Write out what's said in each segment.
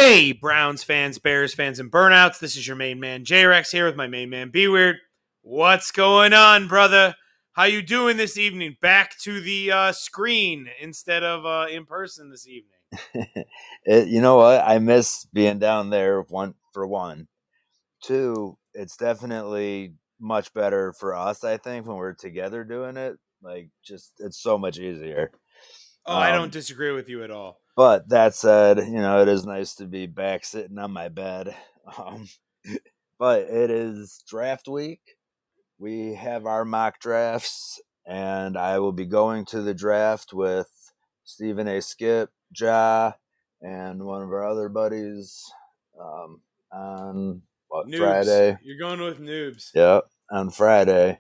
Hey, Browns fans, Bears fans, and burnouts. This is your main man, J-Rex, here with my main man, B-Weird. What's going on, brother? How you doing this evening? Back to the screen instead of in person this evening. You know what? I miss being down there, for one. Two, it's definitely much better for us, I think, when we're together doing it. It's so much easier. Oh, I don't disagree with you at all. But that said, it is nice to be back sitting on my bed. But it is draft week. We have our mock drafts, and I will be going to the draft with Stephen A. Skip, Ja, and one of our other buddies on Noobs. Friday. You're going with Noobs. Yep, on Friday.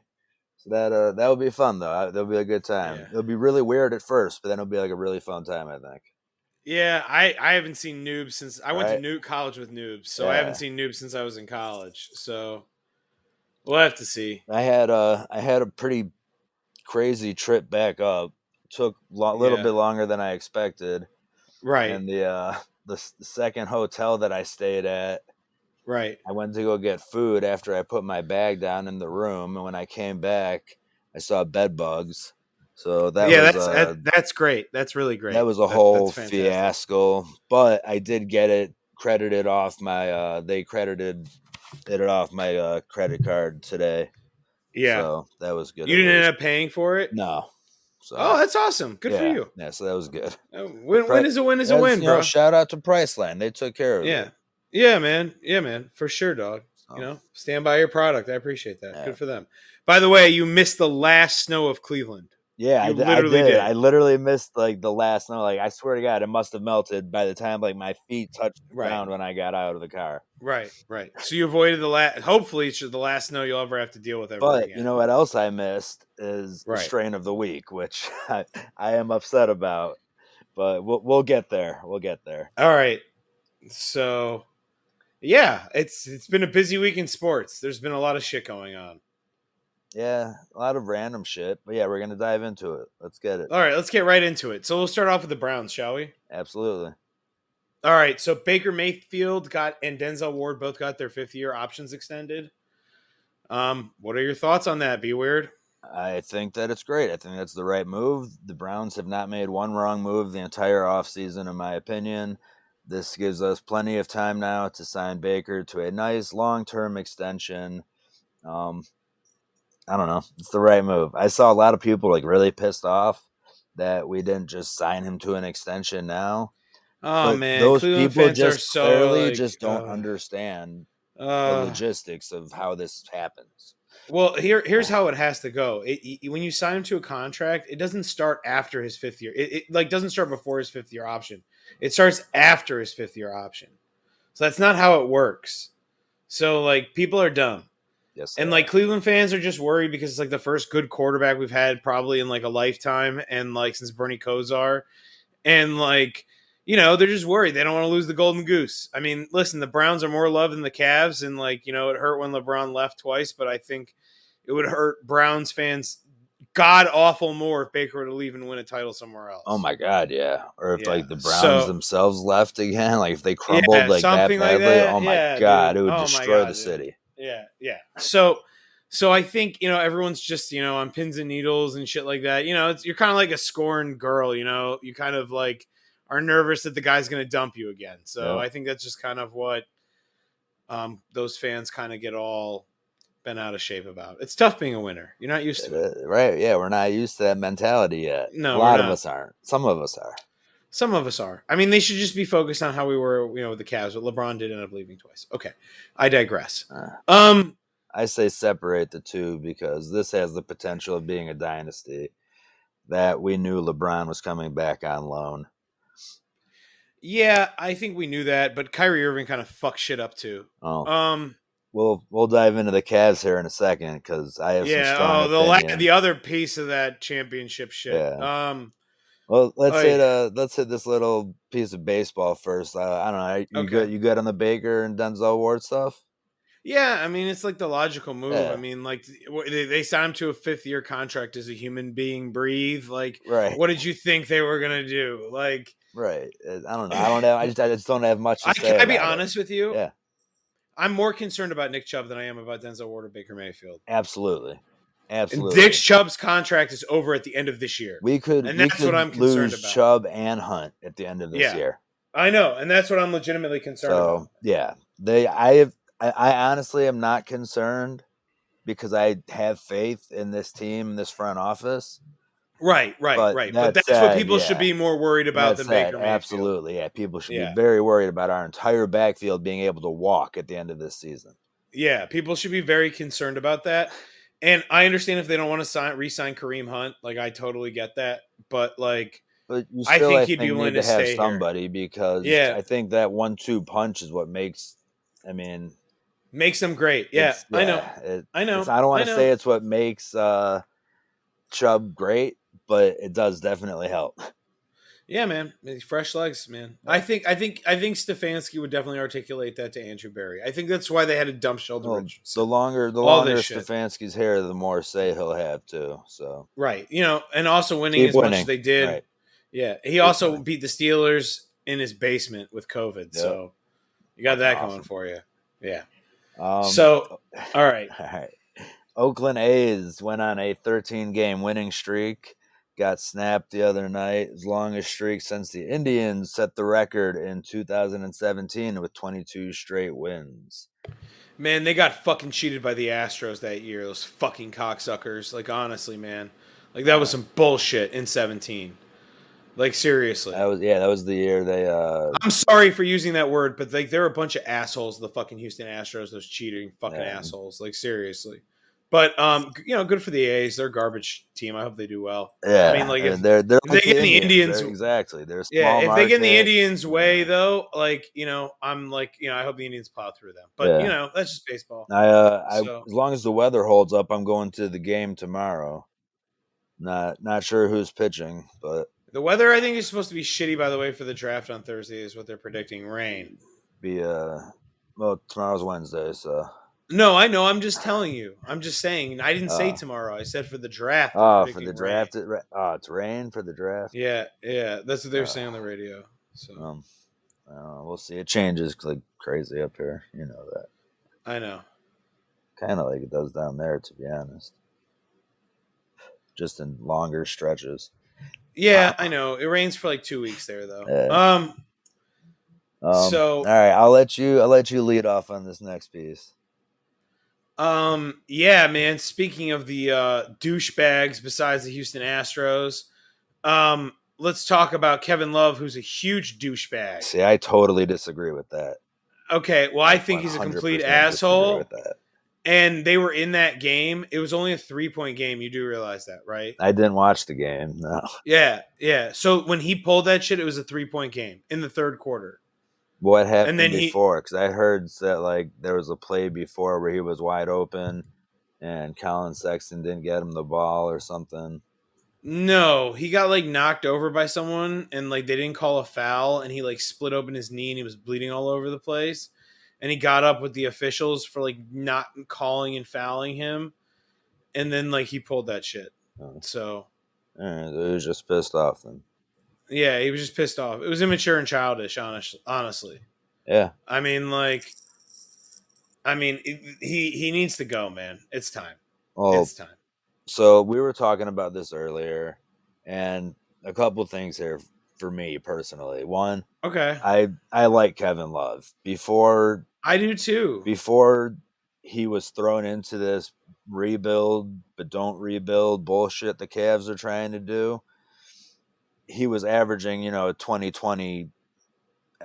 So that will be fun though. That'll be a good time. Yeah. It'll be really weird at first, but then it'll be like a really fun time, I think. Yeah, I haven't seen Noobs since I went to college with Noobs, so I haven't seen Noobs since I was in college. So we'll have to see. I had a pretty crazy trip back up. Took a little bit longer than I expected. Right. And the second hotel that I stayed at, right, I went to go get food after I put my bag down in the room, and when I came back, I saw bed bugs. So that's great. That's really great. That was a whole fiasco, but I did get it credited off my. They credited it off my credit card today. Yeah, so that was good. You didn't end up paying for it? No. So, that's awesome. Good for you. Yeah, so that was good. Win is a win is a win, bro. Shout out to Priceline. They took care of it. Yeah, man. Yeah, man. For sure, dog. Stand by your product. I appreciate that. Yeah. Good for them. By the way, you missed the last snow of Cleveland. Yeah, I did. I literally missed the last snow. I swear to God, it must have melted by the time my feet touched the ground when I got out of the car. Right. So you avoided the last. Hopefully, it's the last snow you'll ever have to deal with ever again. But you know what else I missed is the strain of the week, which I am upset about. But we'll get there. We'll get there. All right. So, yeah, it's been a busy week in sports. There's been a lot of shit going on. Yeah, a lot of random shit. But yeah, we're going to dive into it. Let's get it. All right, let's get right into it. So we'll start off with the Browns, shall we? Absolutely. All right, so Baker Mayfield and Denzel Ward both got their 5th-year options extended. What are your thoughts on that, B-Weird? I think that it's great. I think that's the right move. The Browns have not made one wrong move the entire offseason, in my opinion. This gives us plenty of time now to sign Baker to a nice long-term extension. I don't know. It's the right move. I saw a lot of people really pissed off that we didn't just sign him to an extension now. Oh, but man. Those Cleveland people fans just are clearly just don't understand the logistics of how this happens. Well, here's how it has to go. When you sign him to a contract, it doesn't start after his 5th year. It doesn't start before his 5th year option. It starts after his 5th year option. So that's not how it works. So people are dumb. Yes. And Cleveland fans are just worried because it's the first good quarterback we've had probably in a lifetime, and since Bernie Kosar, and they're just worried. They don't want to lose the golden goose. I mean, listen, the Browns are more loved than the Cavs, and it hurt when LeBron left twice, but I think it would hurt Browns fans god awful more if Baker were to leave and win a title somewhere else. Oh my God, yeah. Or if the Browns themselves left again, if they crumbled that badly, oh my God, dude. It would destroy the city. Yeah. So I think, everyone's just, on pins and needles and shit like that. You're kind of like a scorned girl, you kind of are nervous that the guy's going to dump you again. So I think that's just kind of what those fans kind of get all bent out of shape about. It's tough being a winner. You're not used to it. Right. Yeah. We're not used to that mentality yet. No, a lot of us aren't. Some of us are. Some of us are. I mean, they should just be focused on how we were, with the Cavs, but LeBron did end up leaving twice. Okay. I digress. I say separate the two because this has the potential of being a dynasty that we knew LeBron was coming back on loan. Yeah, I think we knew that, but Kyrie Irving kind of fucked shit up too. Oh. We'll dive into the Cavs here in a second because I have some strong opinions. The other piece of that championship shit. Yeah. Well, let's hit this little piece of baseball first. I don't know. You good on the Baker and Denzel Ward stuff? Yeah, I mean, it's like the logical move. I Yeah, mean, like they signed him to a 5th-year contract as a human being. Breathe. Like, right, what did you think they were gonna do? Like, right. I don't know. I don't know. I just don't have much to can say I be about it. honest with you? Yeah, I'm more concerned about Nick Chubb than I am about Denzel Ward or Baker Mayfield. absolutely, And Nick absolutely. Chubb's contract is over at the end of this year, We could and we that's what could I'm concerned lose about. Chubb and Hunt at the end of this Yeah, year. I know, and that's what I'm legitimately concerned about. So yeah, I honestly am not concerned because I have faith in this team, in this front office. Right, right, But right. But that that's what said, people should yeah, be more worried about that than said, Baker Mayfield. absolutely, yeah, people should be Yeah. very worried about our entire backfield being able to walk at the end of this season. Yeah, people should be very concerned about that. And I understand if they don't want to re-sign Kareem Hunt. Like, I totally get that. But like, But you I still, think I he'd be think, willing need to to have stay here. somebody because Yeah, I think that 1-2 punch is what makes. I mean, makes them great. Yeah, it's I know. yeah, I it's. know. I don't want I to say know. it's what makes Chubb great, but it does definitely help. Yeah, man. Fresh legs, man. Yeah. I think Stefanski would definitely articulate that to Andrew Berry. I think that's why they had to dump Sheldon Well, the Richardson. longer the All this longer shit. Stefanski's hair, the more say he'll have too. So Right. And also winning keep as much as winning, they did. right? Yeah. He Keep also winning. beat the Steelers in his basement with COVID. Yep, So you got fucking that going awesome. for you. Yeah. Um, So, all right. all right. Oakland A's went on a 13-game winning streak. Got snapped the other night. As longest streak since the Indians set the record in 2017 with 22 straight wins. Man, they got fucking cheated by the Astros that year. Those fucking cocksuckers. Like, honestly, man. Like, that was Uh, some bullshit in 17. Like, seriously. that was the year they I'm sorry for using that word, but like they're a bunch of assholes, the fucking Houston Astros, those cheating fucking yeah, assholes. Like, seriously. But good for the A's. They're a garbage team. I hope they do well. I mean, yeah, like they're if they like get the in the Indians. Indians, They're exactly. They're a yeah, small if they get in the market. Indians' way Yeah. though, like, I'm like, I hope the Indians plow through them. But Yeah. that's just baseball. I So as long as the weather holds up, I'm going to the game tomorrow. Not sure who's pitching, but the weather, I think, is supposed to be shitty. By the way, for the draft on Thursday, is what they're predicting. Rain. be well, tomorrow's Wednesday, so No, I know. I'm just telling you. I'm just saying. I didn't say tomorrow. I said for the draft, they're oh, for the predicting rain. draft, it's rain for the draft. Yeah, yeah. That's what they were Uh, saying on the radio. So um, we'll see. It changes like crazy up here. You know that. I know. Kind of like it does down there, to be honest. Just in longer stretches. Yeah, I know. It rains for like 2 weeks there, though. Yeah. All So right, I'll let you lead off on this next piece. yeah, man. Speaking of the douchebags besides the Houston Astros, let's talk about Kevin Love, who's a huge douchebag. See, I totally disagree with that. Okay, well, I think he's a complete 100% disagree with asshole. that. And they were in that game. It was only a 3-point game. You do realize that, right? I didn't watch the game. No. Yeah, yeah. So when he pulled that shit, it was a 3-point game in the third quarter. What And happened then he before? Because I heard that like there was a play before where he was wide open, and Colin Sexton didn't get him the ball or something. no, he got like knocked over by someone and like they didn't call a foul and he like split open his knee and he was bleeding all over the place. And he got up with the officials for like not calling and fouling him. And then like he pulled that shit. Oh. So He was just pissed off then. yeah, he was just pissed off. It was immature and childish, honestly. Yeah. I mean, he needs to go, man. It's time. Well, It's time. so we were talking about this earlier, and a couple things here for me personally. One, Okay. I like Kevin Love before I do too. he was thrown into this rebuild but don't rebuild bullshit the Cavs are trying to do. He was averaging 2020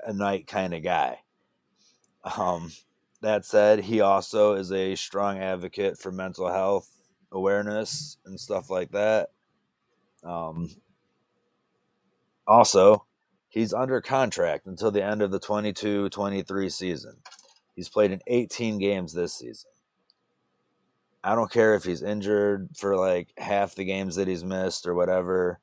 a night kind of guy. That said, he also is a strong advocate for mental health awareness and stuff like that. Also, he's under contract until the end of the 22-23 season. He's played in 18 games this season. I don't care if he's injured for like half the games that he's missed or whatever.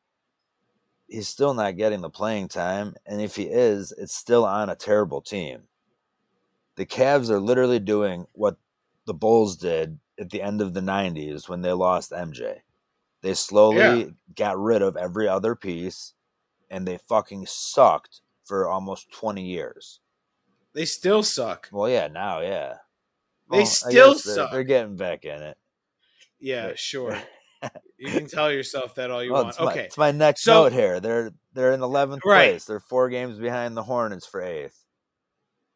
He's still not getting the playing time. And if he is, it's still on a terrible team. The Cavs are literally doing what the Bulls did at the end of the 90s when they lost MJ. They Yeah. slowly got rid of every other piece, and they fucking sucked for almost 20 years. They still suck. Well, yeah, now, yeah. They Well, I still guess suck. they're getting back in it. Yeah, But, sure. You can tell yourself that all you well, want. Okay. it's my next So, note here. They're in 11th right. place. They're 4 games behind the Hornets for 8th.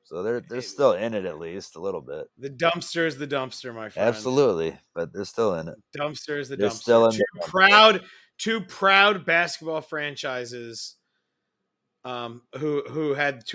So they're still in it, at least a little bit. The dumpster is the dumpster, my friend. Absolutely, but they're still in it. Dumpster is the They're dumpster. still in Two proud basketball franchises who had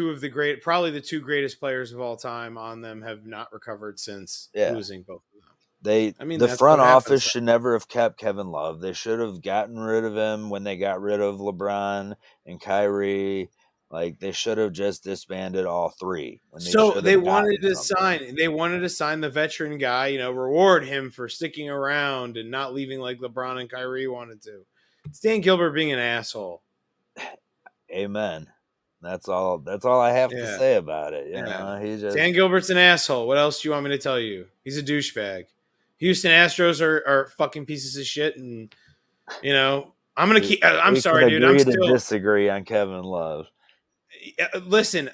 probably the two greatest players of all time on them have not recovered since losing both of them. The front office should never have kept Kevin Love. They should have gotten rid of him when they got rid of LeBron and Kyrie. Like, they should have just disbanded all three. So they wanted to sign the veteran guy, reward him for sticking around and not leaving like LeBron and Kyrie wanted to. It's Dan Gilbert being an asshole. Amen. That's all I have to say about it. Dan Gilbert's an asshole. What else do you want me to tell you? He's a douchebag. Houston Astros are fucking pieces of shit, and I'm gonna keep. I'm sorry, dude. I'm still disagree on Kevin Love. Listen,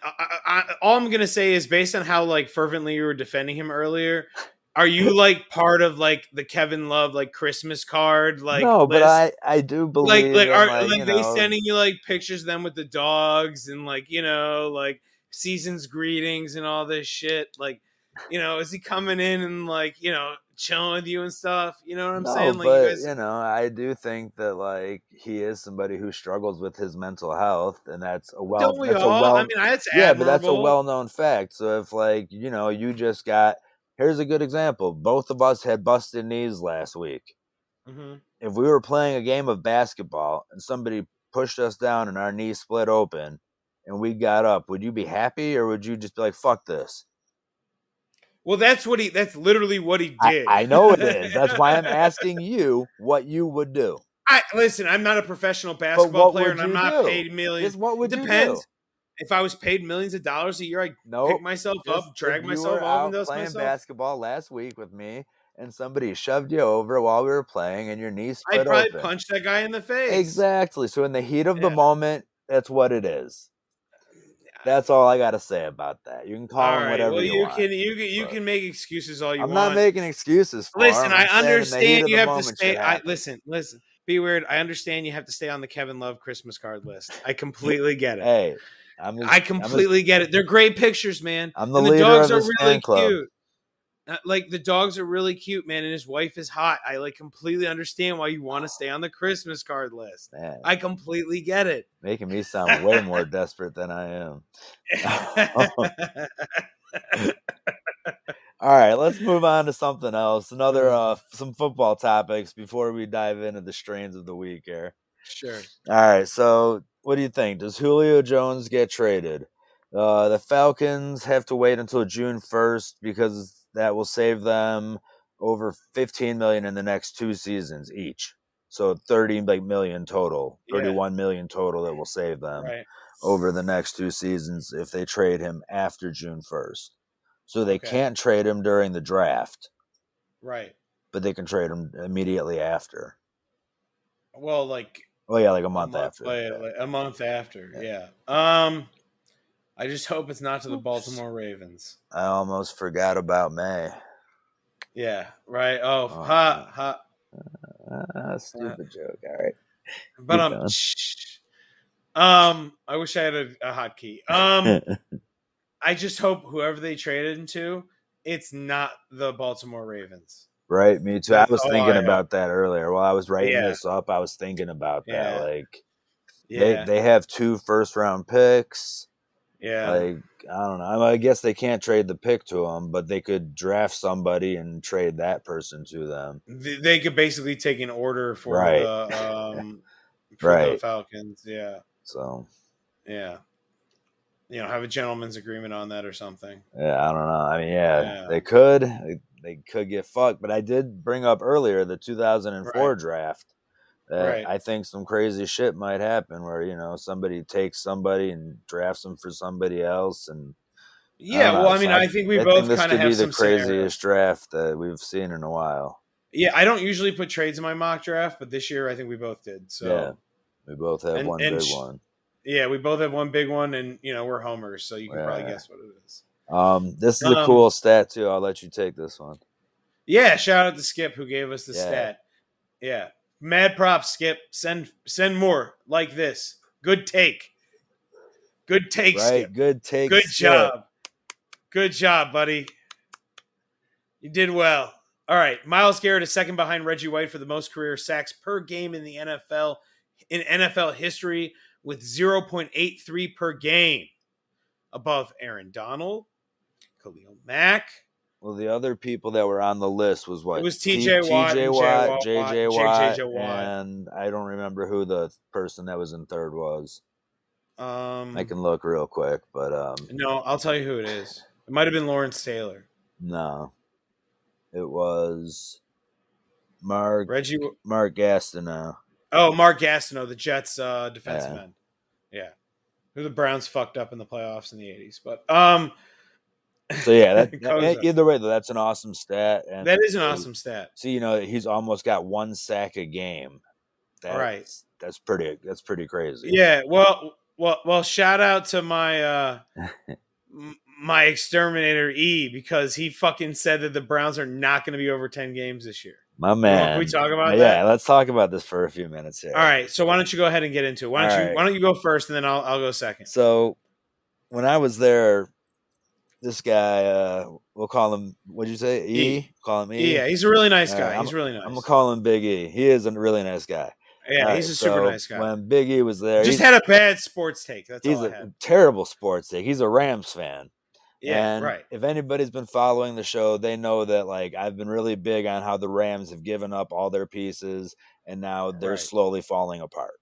all I'm gonna say is based on how like fervently you were defending him earlier. Are you like part of like the Kevin Love like Christmas card like? No, list? But I do believe are they sending you like pictures of them with the dogs and like like season's greetings and all this shit? Like, is he coming in and like chilling with you and stuff? You know what I'm saying? Like, but I do think that like he is somebody who struggles with his mental health, and that's a well. Don't we all? I mean, that's yeah, but that's a well-known fact. So if like you just got. Here's a good example. Both of us had busted knees last week. Mm-hmm. If we were playing a game of basketball and somebody pushed us down and our knee split open and we got up, would you be happy or would you just be like, fuck this? Well, that's literally what he did. I know it is. That's why I'm asking you what you would do. Listen, I'm not a professional basketball player and I'm not paid millions. What would it depends. You do? If I was paid millions of dollars a year, I'd pick myself up, drag myself off, and dust myself. Playing basketball last week with me, and somebody shoved you over while we were playing, and your knee split open. I'd probably punch that guy in the face. Exactly. So in the heat of the moment, that's what it is. That's all I got to say about that. You can call him whatever you want. You can make excuses all you want. I'm not making excuses for Listen, him. I understand you have to stay. Listen. Be weird. I understand you have to stay on the Kevin Love Christmas card list. I completely get it. Hey. I completely get it. They're great pictures, man. I'm the leader of his fan club. Cute. Like the dogs are really cute, man, and his wife is hot. I like completely understand why you want to stay on the Christmas card list. Man. I completely get it. Making me sound way more desperate than I am. All right, let's move on to something else. Some football topics before we dive into the strains of the week here. Sure. All right, so what do you think? Does Julio Jones get traded? The Falcons have to wait until June 1st because that will save them over $15 million in the next 2 seasons each. So $30 million total, $31 million total that will save them over the next 2 seasons if they trade him after June 1st. So they can't trade him during the draft. Right. But they can trade him immediately after. Well, like... Oh, yeah, like a month after. A month after, yeah. I just hope it's not to the Baltimore Ravens. I almost forgot about May. Yeah, right. Oh. Stupid joke. All right. But I wish I had a hotkey. I just hope whoever they traded into, it's not the Baltimore Ravens. Right, me too. I was thinking about that earlier. While I was writing this up, I was thinking about that. Like, they have 2 first-round picks. Yeah. Like, I don't know. I guess they can't trade the pick to them, but they could draft somebody and trade that person to them. They could basically take an order for the Falcons. Yeah. So. Yeah. Have a gentleman's agreement on that or something. Yeah, I don't know. I mean, they could. They could get fucked. But I did bring up earlier the 2004 draft. That I think some crazy shit might happen where, somebody takes somebody and drafts them for somebody else. And I don't Yeah, well, know. I So mean, I think we I think both this kind of could be have the some scenarios. craziest draft that we've seen in a while. Yeah, I don't usually put trades in my mock draft, but this year I think we both did. Yeah, So we both have and one and big one. yeah, we both have one big one, and we're homers, so you can probably Yeah. guess what it is. This is a Um, cool stat too. I'll let you take this one. yeah, shout out to Skip who gave us the Yeah. stat. Yeah, mad props, Skip. Send more like this. Good take. Good take, Right. Skip. Good take, Good Skip. job. Good job, buddy. You did well. All right. Myles Garrett is second behind Reggie White for the most career sacks per game in the NFL in NFL history with 0.83 per game, above Aaron Donald, Khalil Mack. Well, the other people that were on the list was It what? was TJ Watt TJ and Watt, JJ Watt, JJ Watt. and I don't remember who the person that was in third was. I can look real quick, but No, I'll tell you who it is. It might have been Lawrence Taylor. no, it was Mark Reggie. Gastineau. Oh, Mark Gastineau, the Jets defensive Yeah. end. Yeah, who the Browns fucked up in the playoffs in the '80s. But So yeah, Koza. either way though, that's an awesome stat. And That is an awesome stat. see, he's almost got one sack a game. Right. That's pretty crazy. Yeah. Well. Shout out to my my exterminator E, because he fucking said that the Browns are not going to be over 10 games this year. My man. Can we talk about that? Yeah, let's talk about this for a few minutes here. All right. So why don't you go ahead and get into it? Why don't you go first, and then I'll go second. So when I was there, this guy, we'll call him, what'd you say? E? Call him E? Yeah, he's a really nice guy. Right, he's really nice. I'm going to call him Big E. He is a really nice guy. Yeah, he's a super nice guy. When Big E was there, just had a bad sports take. That's all I had. He's a terrible sports take. He's a Rams fan. Yeah, and right. If anybody's been following the show, they know that I've been really big on how the Rams have given up all their pieces and now they're slowly falling apart.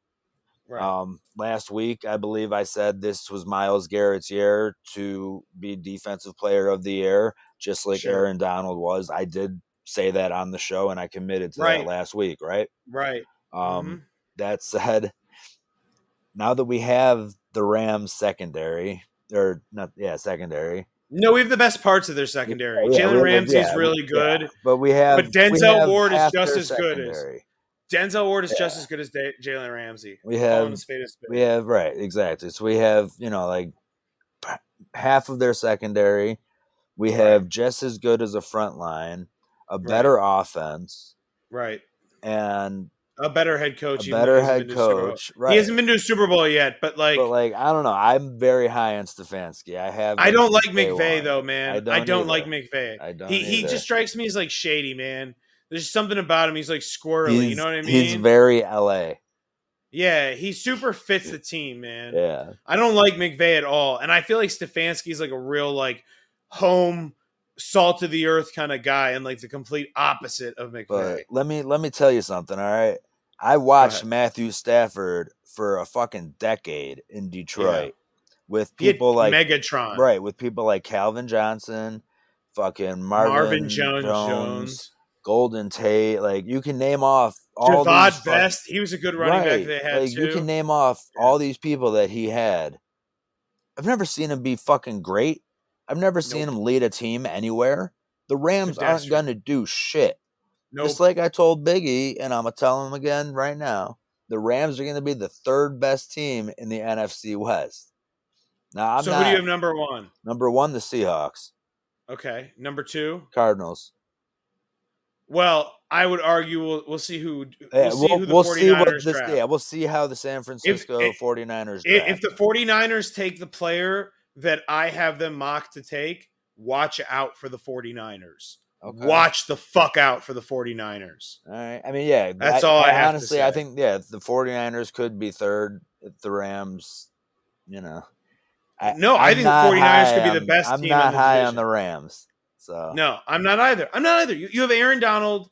Right. Last week, I believe I said this was Myles Garrett's year to be Defensive Player of the Year, just like Aaron Donald was. I did say that on the show, and I committed to that last week, right? Right. That said, now that we have the Rams secondary, secondary. No, we have the best parts of their secondary. Jalen Ramsey is really good, but Denzel Ward is just as good as Denzel Ward is just as good as Jalen Ramsey. We have right, exactly. So we have half of their secondary. We have just as good as a front line, a better offense, right, and a better head coach. Right. He hasn't been to a Super Bowl yet, but I don't know. I'm very high on Stefanski. I don't like McVay though, man. I don't like McVay. I don't. He just strikes me as shady, man. There's something about him. He's squirrely. You know what I mean? He's very LA. Yeah, he super fits the team, man. Yeah. I don't like McVay at all. And I feel like Stefanski's a real home, salt of the earth kind of guy, and the complete opposite of McVay. But let me tell you something, all right? I watched Matthew Stafford for a fucking decade in Detroit with people Megatron. Right, with people like Calvin Johnson, fucking Marvin Jones, Golden Tate. You can name off all Javad Best. He was a good running back they had too. You can name off all these people that he had. I've never seen him be fucking great. I've never seen him lead a team anywhere. The Rams aren't going to do shit. Just like I told Biggie, and I'm going to tell him again right now, the Rams are going to be the third best team in the NFC West. Now, who do you have number one? Number one, the Seahawks. Okay. Number two? Cardinals. Well, I would argue we'll see who the 49ers draft. Yeah, we'll see how the San Francisco 49ers draft. If the 49ers take the player that I have them mocked to take, watch out for the 49ers. Okay. Watch the fuck out for the 49ers. All right. I mean, yeah. That's all I have honestly, to say. I think, the 49ers could be third if the Rams, I think the 49ers could be the best team in the division. I'm not high on the Rams. So no, I'm not either. You have Aaron Donald.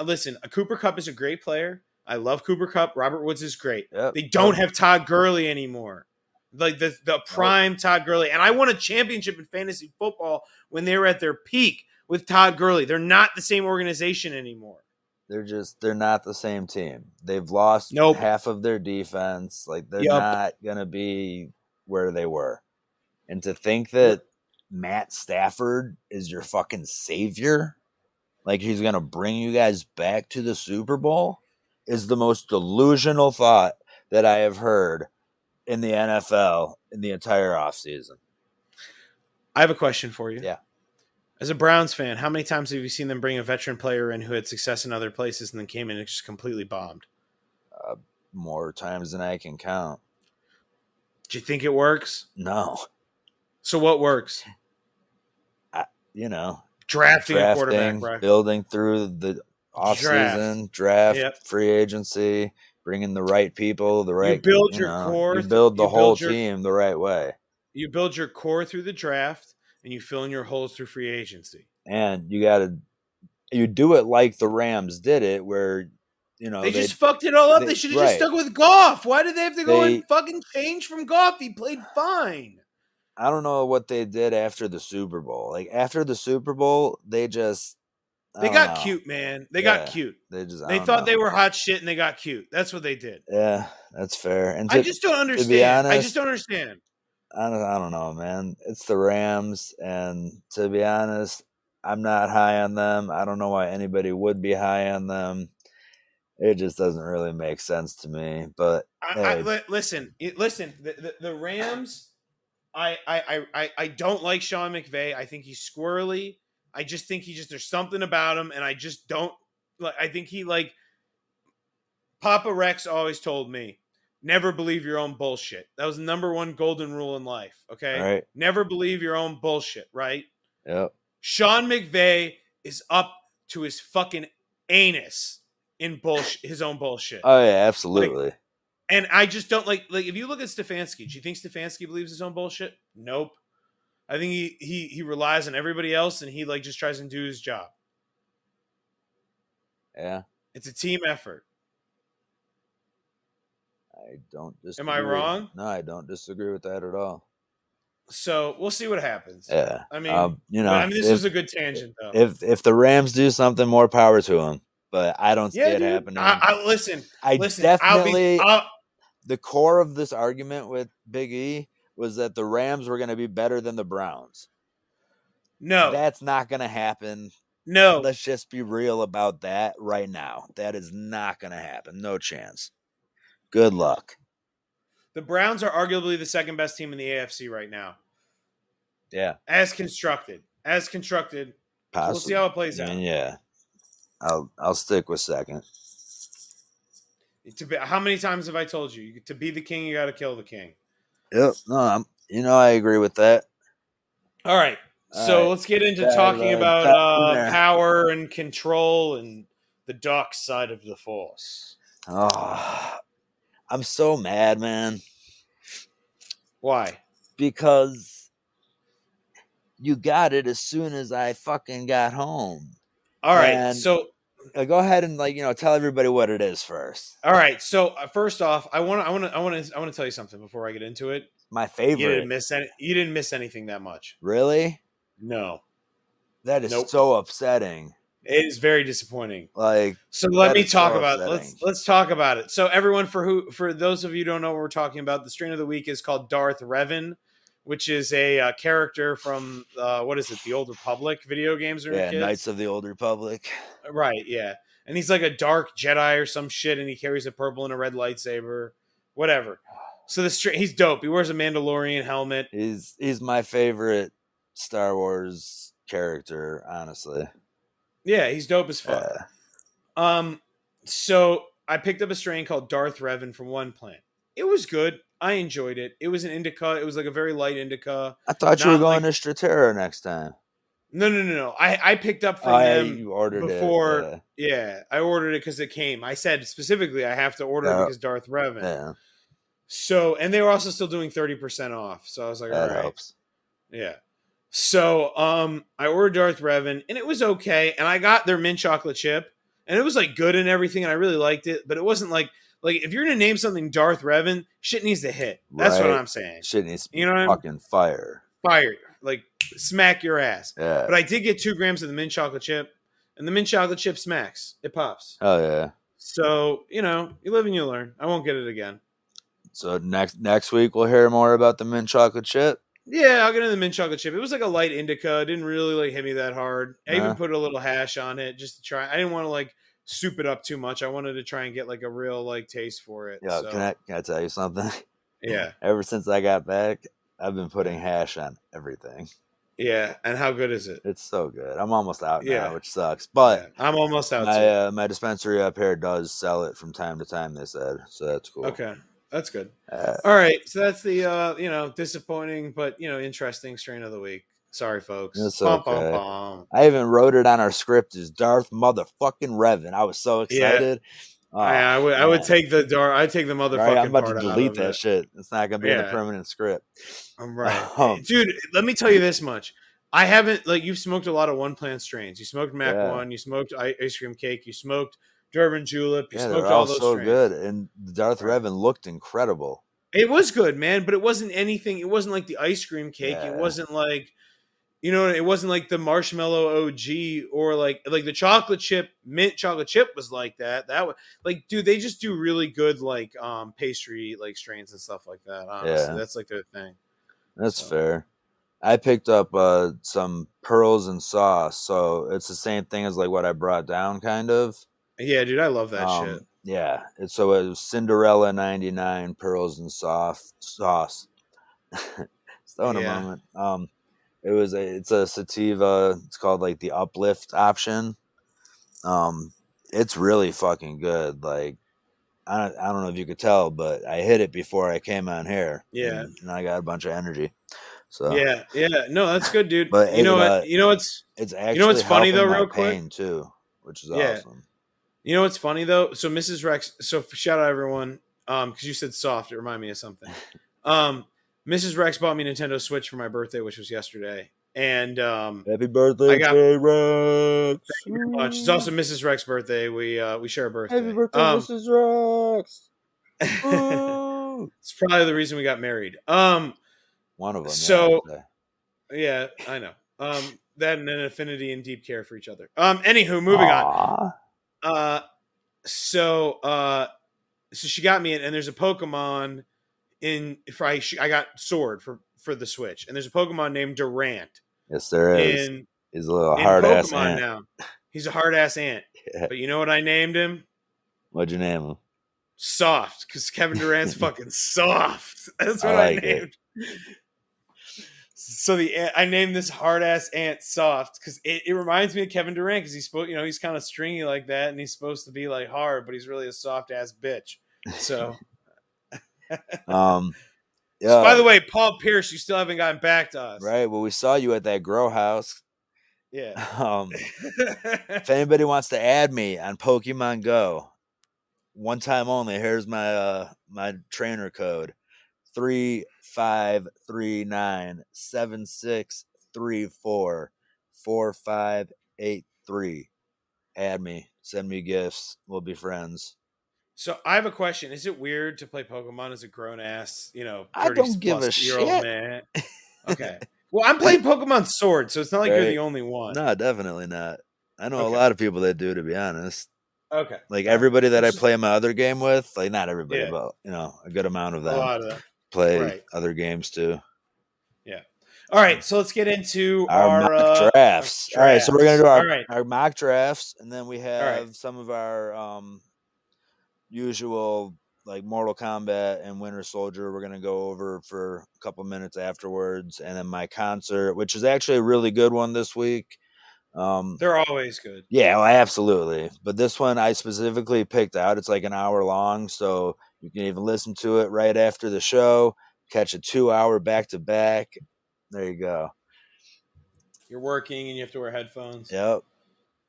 Listen, Cooper Kupp is a great player. I love Cooper Kupp. Robert Woods is great. Yep. They don't have Todd Gurley anymore. The prime Todd Gurley. And I won a championship in fantasy football when they were at their peak with Todd Gurley. They're not the same organization anymore. They're not the same team. They've lost half of their defense. They're not going to be where they were. And to think that Matt Stafford is your fucking savior, like he's gonna bring you guys back to the Super Bowl, is the most delusional thought that I have heard in the NFL in the entire offseason. I have a question for you. Yeah. As a Browns fan, how many times have you seen them bring a veteran player in who had success in other places and then came in and just completely bombed? More times than I can count. Do you think it works? No. So what works? Drafting a quarterback, right? Building through the offseason, draft, yep. Free agency, bringing the right people, the right. You build your core. You build the whole team the right way. You build your core through the draft, and you fill in your holes through free agency. And you do it like the Rams did it, where they just fucked it all up. They should have just stuck with Goff. Why did they have to go and fucking change from Goff? He played fine. I don't know what they did after the Super Bowl. Like after the Super Bowl, they got cute, man. They got cute. They thought they were hot shit and they got cute. That's what they did. Yeah, that's fair. And I just don't understand. To be honest, I just don't understand. I don't know, man. It's the Rams, and to be honest, I'm not high on them. I don't know why anybody would be high on them. It just doesn't really make sense to me. But listen. The Rams. I don't like Sean McVay. I think he's squirrely. I just think there's something about him, and I just don't like. I think he Papa Rex always told me, never believe your own bullshit. That was the number one golden rule in life. Okay, right. Never believe your own bullshit. Right. Yep. Sean McVay is up to his fucking anus in his own bullshit. Oh yeah, absolutely. And I just don't like if you look at Stefanski, do you think Stefanski believes his own bullshit? Nope. I think he relies on everybody else and he just tries to do his job. Yeah. It's a team effort. I don't disagree. Am I wrong? No, I don't disagree with that at all. So we'll see what happens. Yeah. I mean, this was a good tangent though. If the Rams do something, more power to them. But I don't see it happening. Listen. Definitely. The core of this argument with Big E was that the Rams were going to be better than the Browns. No. That's not going to happen. No. Let's just be real about that right now. That is not going to happen. No chance. Good luck. The Browns are arguably the second best team in the AFC right now. Yeah. As constructed. Possibly. So we'll see how it plays out. Yeah. I'll stick with second. How many times have I told you? To be the king, you got to kill the king. Yep. No, I agree with that. All right. So let's get into talking about power and control and the dark side of the Force. Oh, I'm so mad, man. Why? Because you got it as soon as I fucking got home. All right. So go ahead and tell everybody what it is first. All right. So first off, I want to tell you something before I get into it. My favorite. You didn't miss anything that much. Really? No. That is so upsetting. It is very disappointing. So let me talk about it. Let's talk about it. So everyone, for those of you who don't know what we're talking about, the strain of the week is called Darth Revan, which is a character from what is it? The Old Republic video games. Knights of the Old Republic. Right. Yeah, and he's like a dark Jedi or some shit, and he carries a purple and a red lightsaber, whatever. So he's dope. He wears a Mandalorian helmet. He's my favorite Star Wars character, honestly. Yeah, he's dope as fuck. So I picked up a strain called Darth Revan from One Plant. It was good. I enjoyed it. It was an indica. It was like a very light indica. I thought you were going to Stratera next time. No. I picked up from them. You ordered before. It. Yeah, I ordered it because it came. I said specifically I have to order it because Darth Revan. Yeah. So, and they were also still doing 30% off. So I was like, all right. Helps. Yeah. So I ordered Darth Revan, and it was okay. And I got their mint chocolate chip, and it was good and everything, and I really liked it. But it wasn't like if you're gonna name something Darth Revan, shit needs to hit. That's what I'm saying. Shit needs to be fucking fire. Fire, smack your ass. Yeah. But I did get 2 grams of the mint chocolate chip, and the mint chocolate chip smacks. It pops. Oh yeah. So you live and you learn. I won't get it again. So next week we'll hear more about the mint chocolate chip. Yeah, I'll get in the mint chocolate chip. It was like a light indica. It didn't really like hit me that hard. I even Nah. put a little hash on it just to try. I didn't want to like soup it up too much. I wanted to try and get like a real like taste for it. Yo, So can I tell you something? yeah, Ever since I got back, I've been putting hash on everything. yeah. And how good is it? It's so good. I'm almost out now, Yeah, which sucks. But yeah. I'm almost out too. my dispensary up here does sell it from time to time. They said so. That's cool. Okay, that's good. Uh, All right, so that's the disappointing but interesting strain of the week. Sorry, folks. it's Pom pom okay. pom. I even wrote it on our script as Darth motherfucking Revan. I was so Yeah, excited. I, Oh I would I would man. take the dar. I'd take the Right, I'm motherfucking about to part out delete of that it. shit. It's not gonna be in the Yeah, permanent script. I'm right, Um, dude. Let me tell you this much. I haven't like you've smoked a lot of one plant strains. You smoked Mac yeah, One. You smoked ice cream cake. You smoked Durban Julep. You yeah, they're smoked all all those so strains. good, and Darth Right. Revan looked incredible. It was good, man, but it wasn't anything. It wasn't like the ice cream cake. It Yeah, wasn't like it wasn't like the marshmallow OG or like the chocolate chip mint chocolate chip was like that. That was like, dude, they just do really good like pastry like strains and stuff like that. Honestly, yeah, that's like their thing. that's So fair. I picked up some pearls and sauce, so it's the same thing as like what I brought down, kind of. yeah, dude, I love that shit. Yeah, so it was Cinderella 99 pearls and sauce. So in a Yeah, moment. It's a sativa. It's called like the uplift option. Um, it's really fucking good. Like I don't know if you could tell, but I hit it before I came on here, yeah, and I got a bunch of energy. So, yeah, yeah. No, that's good, dude. but You know what? it's You know actually what's funny helping though, my real quick. pain too, which is Yeah, awesome. you know what's funny though. So Mrs. Rex. So shout out everyone. Because you said soft, it reminded me of something. Um, Mrs. Rex bought me a Nintendo Switch for my birthday, which was yesterday, and Happy I birthday, got K Rex! very much. It's also Mrs. Rex's birthday. We share a Happy birthday. birthday, Mrs. Rex! Ooh. It's probably the reason we got married. One of them, yeah. So I'd say. yeah, I know. That and an affinity and deep care for each other. Anywho, moving on. Aw. Uh, so so she got me it, and there's a Pokemon in. For I got Sword for the Switch, and there's a Pokemon named Durant Yes, there is. in He's a little in hard ass Pokemon ant. now. He's a hard ass ant. Yeah. But you know what I named him? What'd you name him? Soft, because Kevin Durant's fucking soft. That's I what I like it. named. So I named this hard ass ant Soft because it reminds me of Kevin Durant because he's kind of stringy like that and he's supposed to be like hard, but he's really a soft ass bitch. So, Um, so by yeah, the way, Paul Pierce, you still haven't gotten back to us. right. Well, we saw you at that grow house. Yeah. If anybody wants to add me on Pokemon Go, one time only. Here's my trainer code: 353976344583. Add me. Send me gifts. We'll be friends. So I have a question. Is it weird to play Pokemon as a grown ass, I 30 don't give a plus year old shit. man? Okay. Well, I'm playing Pokemon Sword, so it's not like you're Right? the only one. No, definitely not. I know a Okay. lot of people that do, to be honest. Okay. Like All right. everybody that I It's just, play my other game with, like not everybody, yeah, but a good amount of a them lot of them. play Right. other games too. Yeah. All right. So let's get into Our mock our drafts. All right, so we're gonna drafts. do All right. our mock drafts, and then we All right. have some of our usual like Mortal Kombat and Winter Soldier. We're gonna go over for a couple minutes afterwards, and then my concert, which is actually a really good one this week. They're always good. Yeah, well, absolutely. But this one I specifically picked out. It's like an hour long, so you can even listen to it right after the show. Catch a 2 hour back to back. There you go. You're working and you have to wear headphones. Yep.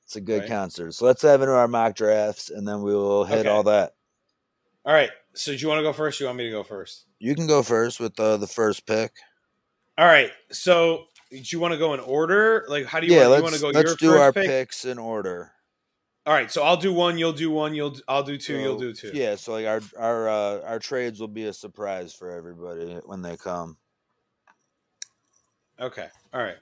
It's a good Right. concert. So let's have into our mock drafts and then we will hit all Okay. that. All right. So do you want to go first? Or you want me to go first? You can go first with the first pick. All right. So do you want to go in order? Like, how do Yeah, you want to go let's your do our first pick? picks in order. All right. So I'll do one. You'll do one. I'll do two. You'll So, do two. yeah, so like our trades will be a surprise for everybody when they come. Okay. All right.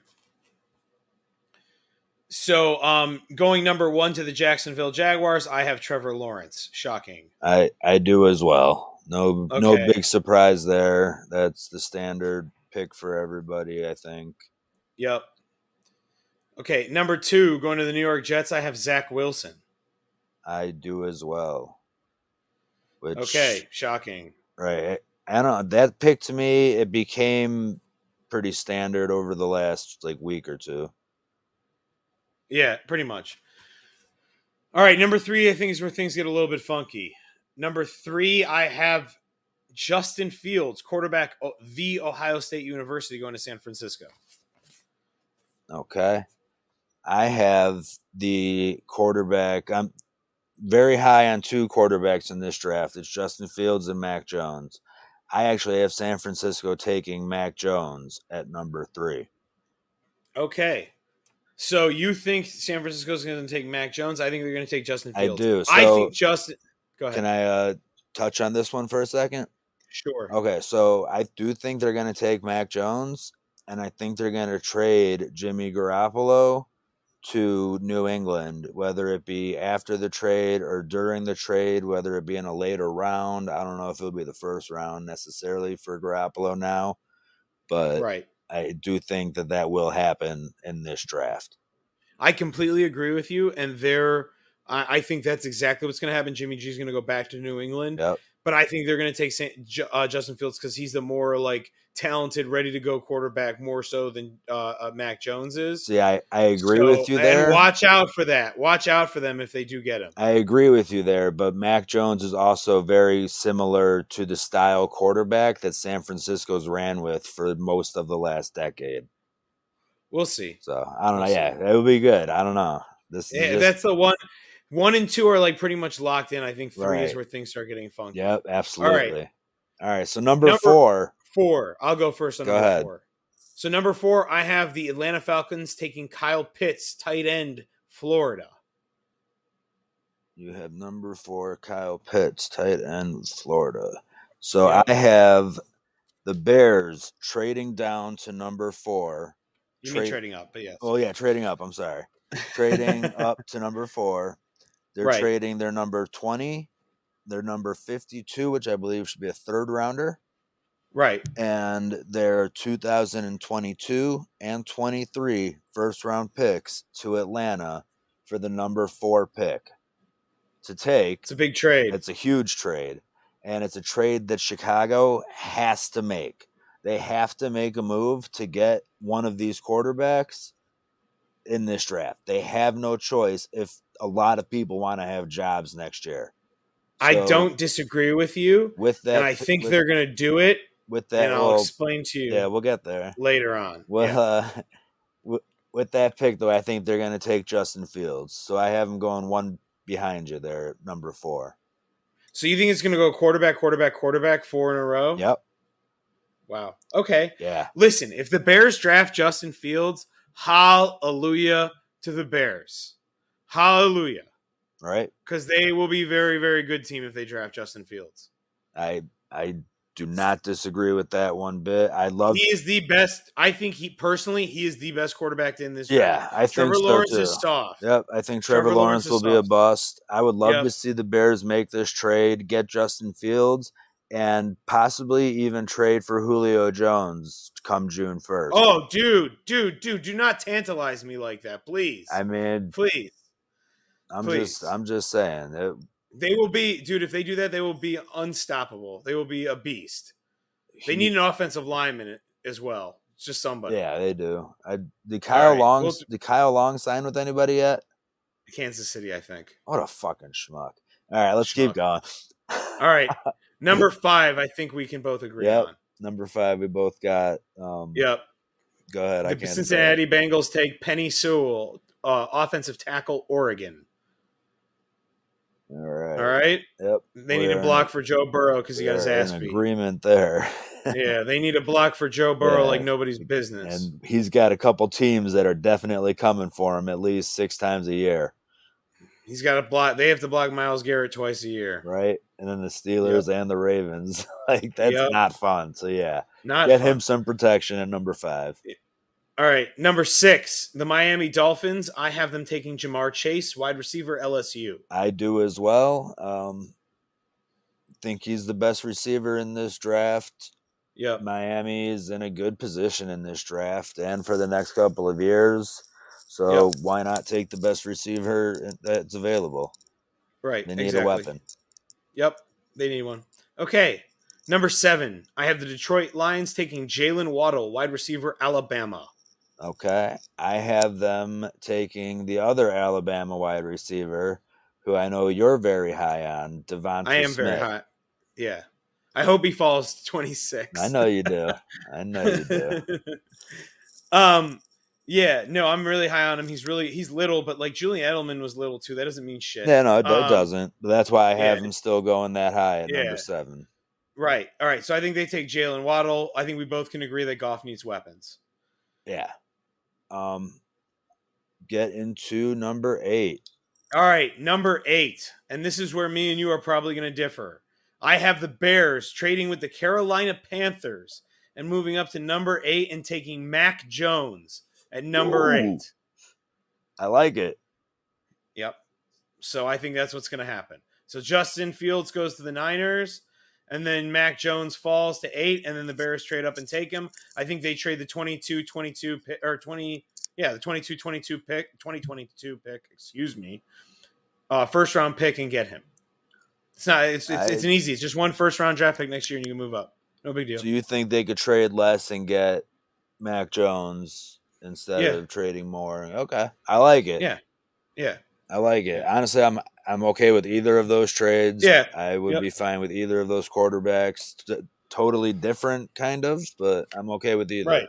So going number one to the Jacksonville Jaguars, I have Trevor Lawrence. Shocking. I do as well. No Okay. big surprise there. That's the standard pick for everybody, I think. Yep. Okay, number 2, going to the New York Jets, I have Zach Wilson. I do as well. Which, Okay, shocking. right. I don't know. That pick to me, it became pretty standard over the last like week or two. Yeah, pretty much. All right, number 3, I think is where things get a little bit funky. Number 3, I have Justin Fields, quarterback of the Ohio State University, going to San Francisco. Okay. I have the quarterback. I'm very high on 2 quarterbacks in this draft. It's Justin Fields and Mac Jones. I actually have San Francisco taking Mac Jones at number 3. Okay. So you think San Francisco's going to take Mac Jones? I think they're going to take Justin I Fields. do. I So think Justin. Go ahead. can I touch on this one for a second? Sure. Okay, so I do think they're going to take Mac Jones, and I think they're going to trade Jimmy Garoppolo to New England, whether it be after the trade or during the trade, whether it be in a later round. I don't know if it'll be the first round necessarily for Garoppolo now, but Right. I do think that that will happen in this draft. I completely agree with you, and I think that's exactly what's going to happen. Jimmy G's going to go back to New England, Yep. but I think they're going to take Justin Fields because he's the more like talented, ready to go quarterback, more so than Mac Jones is. See, I agree with you there. And watch out for that. Watch out for them if they do get him. I agree with you there, but Mac Jones is also very similar to the style quarterback that San Francisco's ran with for most of the last decade. We'll see. So I don't know. Yeah, it would be good. I don't know. That's the one. 1 and 2 are like pretty much locked in. I think 3 is Right. where things start getting funky. Yep, absolutely. All right. So number 4. I'll go first on Go number ahead. 4. So number 4, I have the Atlanta Falcons taking Kyle Pitts, tight end, Florida. You have number 4, Kyle Pitts, tight end, Florida. So Yep. I have the Bears trading down to number 4. You mean trading up, but yes. Oh yeah, trading up. I'm sorry. Trading up to number 4. They're Right. trading their number 20, their number 52, which I believe should be a third rounder, Right. and their 2022 and 23 first round picks to Atlanta for the number 4 pick to take. It's a big trade. It's a huge trade, and it's a trade that Chicago has to make. They have to make a move to get one of these quarterbacks in this draft. They have no choice if a lot of people want to have jobs next year. So I don't disagree with you. with that, and I think they're going to do it. With that, and I'll explain to you. Yeah, we'll get there later on. Well, with that pick, though, I think they're going to take Justin Fields. So I have them going one behind you there, number 4. So you think it's going to go quarterback, 4 in a row? Yep. Wow. Okay. Yeah. Listen, if the Bears draft Justin Fields, hallelujah to the Bears. Hallelujah. Right. Because they will be a very, very good team if they draft Justin Fields. I do not disagree with that one bit. He is the best. I think he is the best quarterback in this Yeah, draft. I think Trevor so Lawrence too. is soft. Yep, I think Trevor Lawrence will be a bust. I would love to see the Bears make this trade, get Justin Fields, and possibly even trade for Julio Jones come June 1st. Oh, dude, do not tantalize me like that, please. I mean, please. I'm just saying. They will be, dude, if they do that, they will be unstoppable. They will be a beast. They need an offensive lineman as well. It's just somebody. Yeah, they do. Did Kyle Long sign with anybody yet? Kansas City, I think. What a fucking schmuck. All right, let's keep going. All right. Number 5, I think we can both agree on. Number 5, we both got. Yep. Go ahead. The Cincinnati Bengals take Penny Sewell, offensive tackle, Oregon. All right. All right. Yep. They need a block for Joe Burrow because he got his ass beat. Agreement there. Yeah, they need a block for Joe Burrow like nobody's business. And he's got a couple teams that are definitely coming for him at least 6 times a year. He's got to block. They have to block Myles Garrett twice a year. Right. And then the Steelers and the Ravens. That's not fun. So, get him some protection at number 5. All right. Number 6, the Miami Dolphins. I have them taking Jamar Chase, wide receiver, LSU. I do as well. Think he's the best receiver in this draft. Yep. Miami is in a good position in this draft and for the next couple of years. So Yep. why not take the best receiver that's available? Right. They need a Exactly. weapon. Yep. They need one. Okay. Number 7. I have the Detroit Lions taking Jalen Waddle, wide receiver, Alabama. Okay. I have them taking the other Alabama wide receiver, who I know you're very high on, I Devonta am very Smith. hot. Yeah. I hope he falls to I 26. know you do. I know you do. um yeah, no, I'm really high on him. He's little, but like Julian Edelman was little too. That doesn't mean shit. Yeah, no, it doesn't. But that's why I Yeah, have him still going that high at number yeah. 7. Right. All right. So I think they take Jalen Waddle. I think we both can agree that Goff needs weapons. Yeah. Get into number 8. All right, number 8. And this is where me and you are probably going to differ. I have the Bears trading with the Carolina Panthers and moving up to number 8 and taking Mac Jones at number Ooh. 8. I like it. Yep. So I think that's what's going to happen. So Justin Fields goes to the Niners, and then Mac Jones falls to 8, and then the Bears trade up and take him. I think they trade the 22-22 pick, or 20, yeah, the 22-22 pick, 2022 pick, excuse me, first round pick and get him. It's not. It's an easy. It's just one first round draft pick next year, and you can move up. No big deal. So you think they could trade less and get Mac Jones instead of trading more? Okay, I like it. Yeah. I like it. Honestly, I'm okay with either of those trades. Yeah. I would be fine with either of those quarterbacks. Totally different, kind of, but I'm okay with either.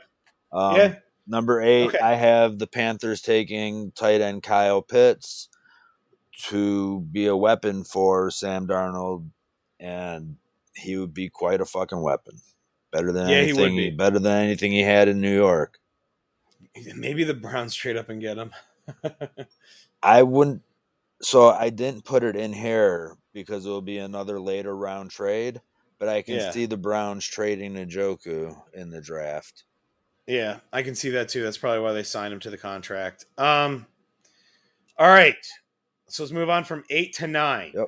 Right. Number 8, Okay. I have the Panthers taking tight end Kyle Pitts to be a weapon for Sam Darnold, and he would be quite a fucking weapon. Better than He would be. Better than anything he had in New York. Maybe the Browns trade up and get him. I wouldn't. So I didn't put it in here because it will be another later round trade, but I can see the Browns trading Njoku in the draft. Yeah, I can see that too. That's probably why they signed him to the contract. All right. So let's move on from 8 to 9. Yep.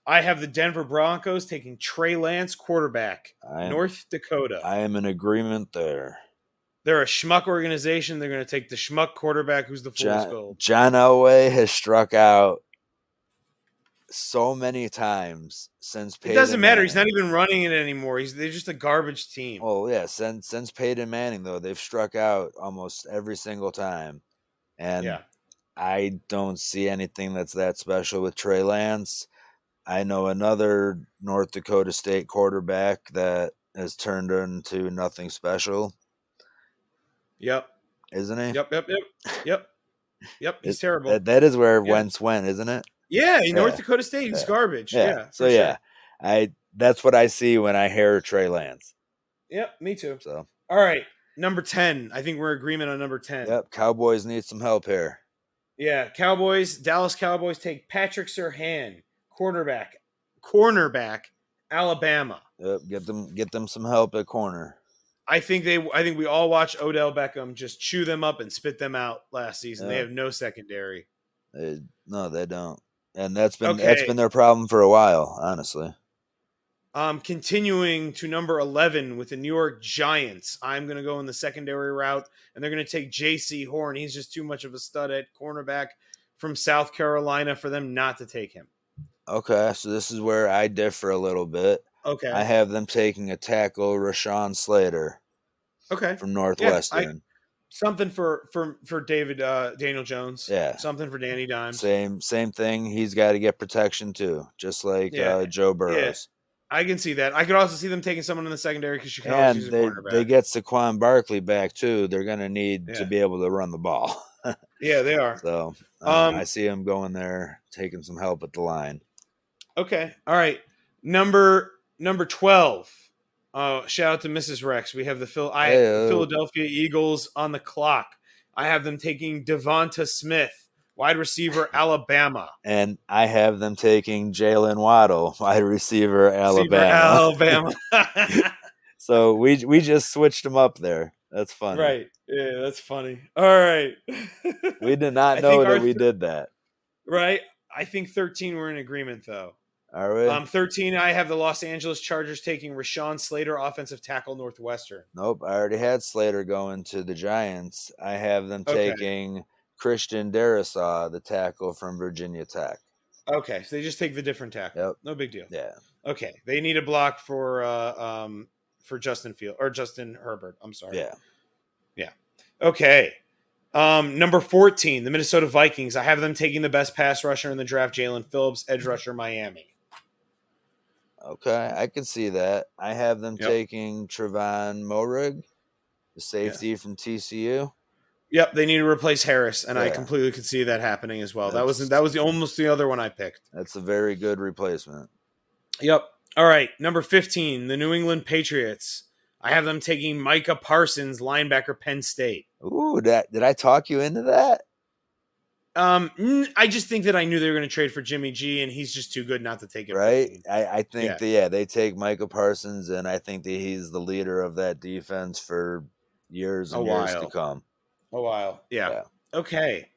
I have the Denver Broncos taking Trey Lance, quarterback, North Dakota. I am in agreement there. They're a schmuck organization. They're going to take the schmuck quarterback who's the fool's gold. John Elway has struck out so many times since Peyton It doesn't matter. Manning. He's not even running it anymore. They're just a garbage team. Oh, yeah. Since Peyton Manning, though, they've struck out almost every single time. And I don't see anything that's that special with Trey Lance. I know another North Dakota State quarterback that has turned into nothing special. Yep. Isn't he? Yep. He's terrible. That is where Wentz went, isn't it? Yeah, in North Dakota State, he's garbage. Yeah. So sure. That's what I see when I hear Trey Lance. Yep, me too. So all right, number 10. I think we're in agreement on number 10. Yep, Cowboys need some help here. Yeah, Dallas Cowboys take Patrick Surtain, cornerback, Alabama. Yep, get them some help at corner. I think we all watched Odell Beckham just chew them up and spit them out last season. They have no secondary. No, they don't. And that's been their problem for a while, honestly. Continuing to number 11 with the New York Giants. I'm going to go in the secondary route, and they're going to take J.C. Horn. He's just too much of a stud at cornerback from South Carolina for them not to take him. Okay, so this is where I differ a little bit. Okay. I have them taking a tackle, Rashawn Slater. Okay. From Northwestern. Something for Daniel Jones. Yeah. Something for Danny Dimes. Same thing. He's got to get protection too, just like Joe Burrows. Yeah. I can see that. I could also see them taking someone in the secondary because you can always use a cornerback. They get Saquon Barkley back too. They're going to need to be able to run the ball. Yeah, they are. So I see them going there, taking some help at the line. Okay. All right. Number 12. Shout out to Mrs. Rex. We have the Philadelphia Eagles on the clock. I have them taking Devonta Smith, wide receiver, Alabama. And I have them taking Jalen Waddle, wide receiver, Alabama. So we just switched them up there. That's funny. Right. Yeah, that's funny. All right. We did not know that we did that. Right. I think 13 we're in agreement, though. Are we? 13, I have the Los Angeles Chargers taking Rashawn Slater, offensive tackle, Northwestern. Nope. I already had Slater going to the Giants. I have them Okay. taking Christian Darrisaw, the tackle from Virginia Tech. Okay, so they just take the different tackle. Yep. No big deal. Yeah. Okay, they need a block for Justin Herbert. I'm sorry. Yeah. Yeah. Okay. Number 14, the Minnesota Vikings. I have them taking the best pass rusher in the draft, Jalen Phillips, edge rusher, Miami. Okay, I can see that. I have them Yep. taking Trevon Moehrig, the safety from TCU. Yep, they need to replace Harris, and I Yeah. completely could see that happening as well. That's- That was almost the other one I picked. That's a very good replacement. Yep. All right, number 15, the New England Patriots. I have them taking Micah Parsons, linebacker, Penn State. Ooh, did I talk you into that? I just think that I knew they were going to trade for Jimmy G, and he's just too good not to take it. Right? 15. I think they take Micah Parsons, and I think that he's the leader of that defense for years and years to come. A while. Yeah. Okay.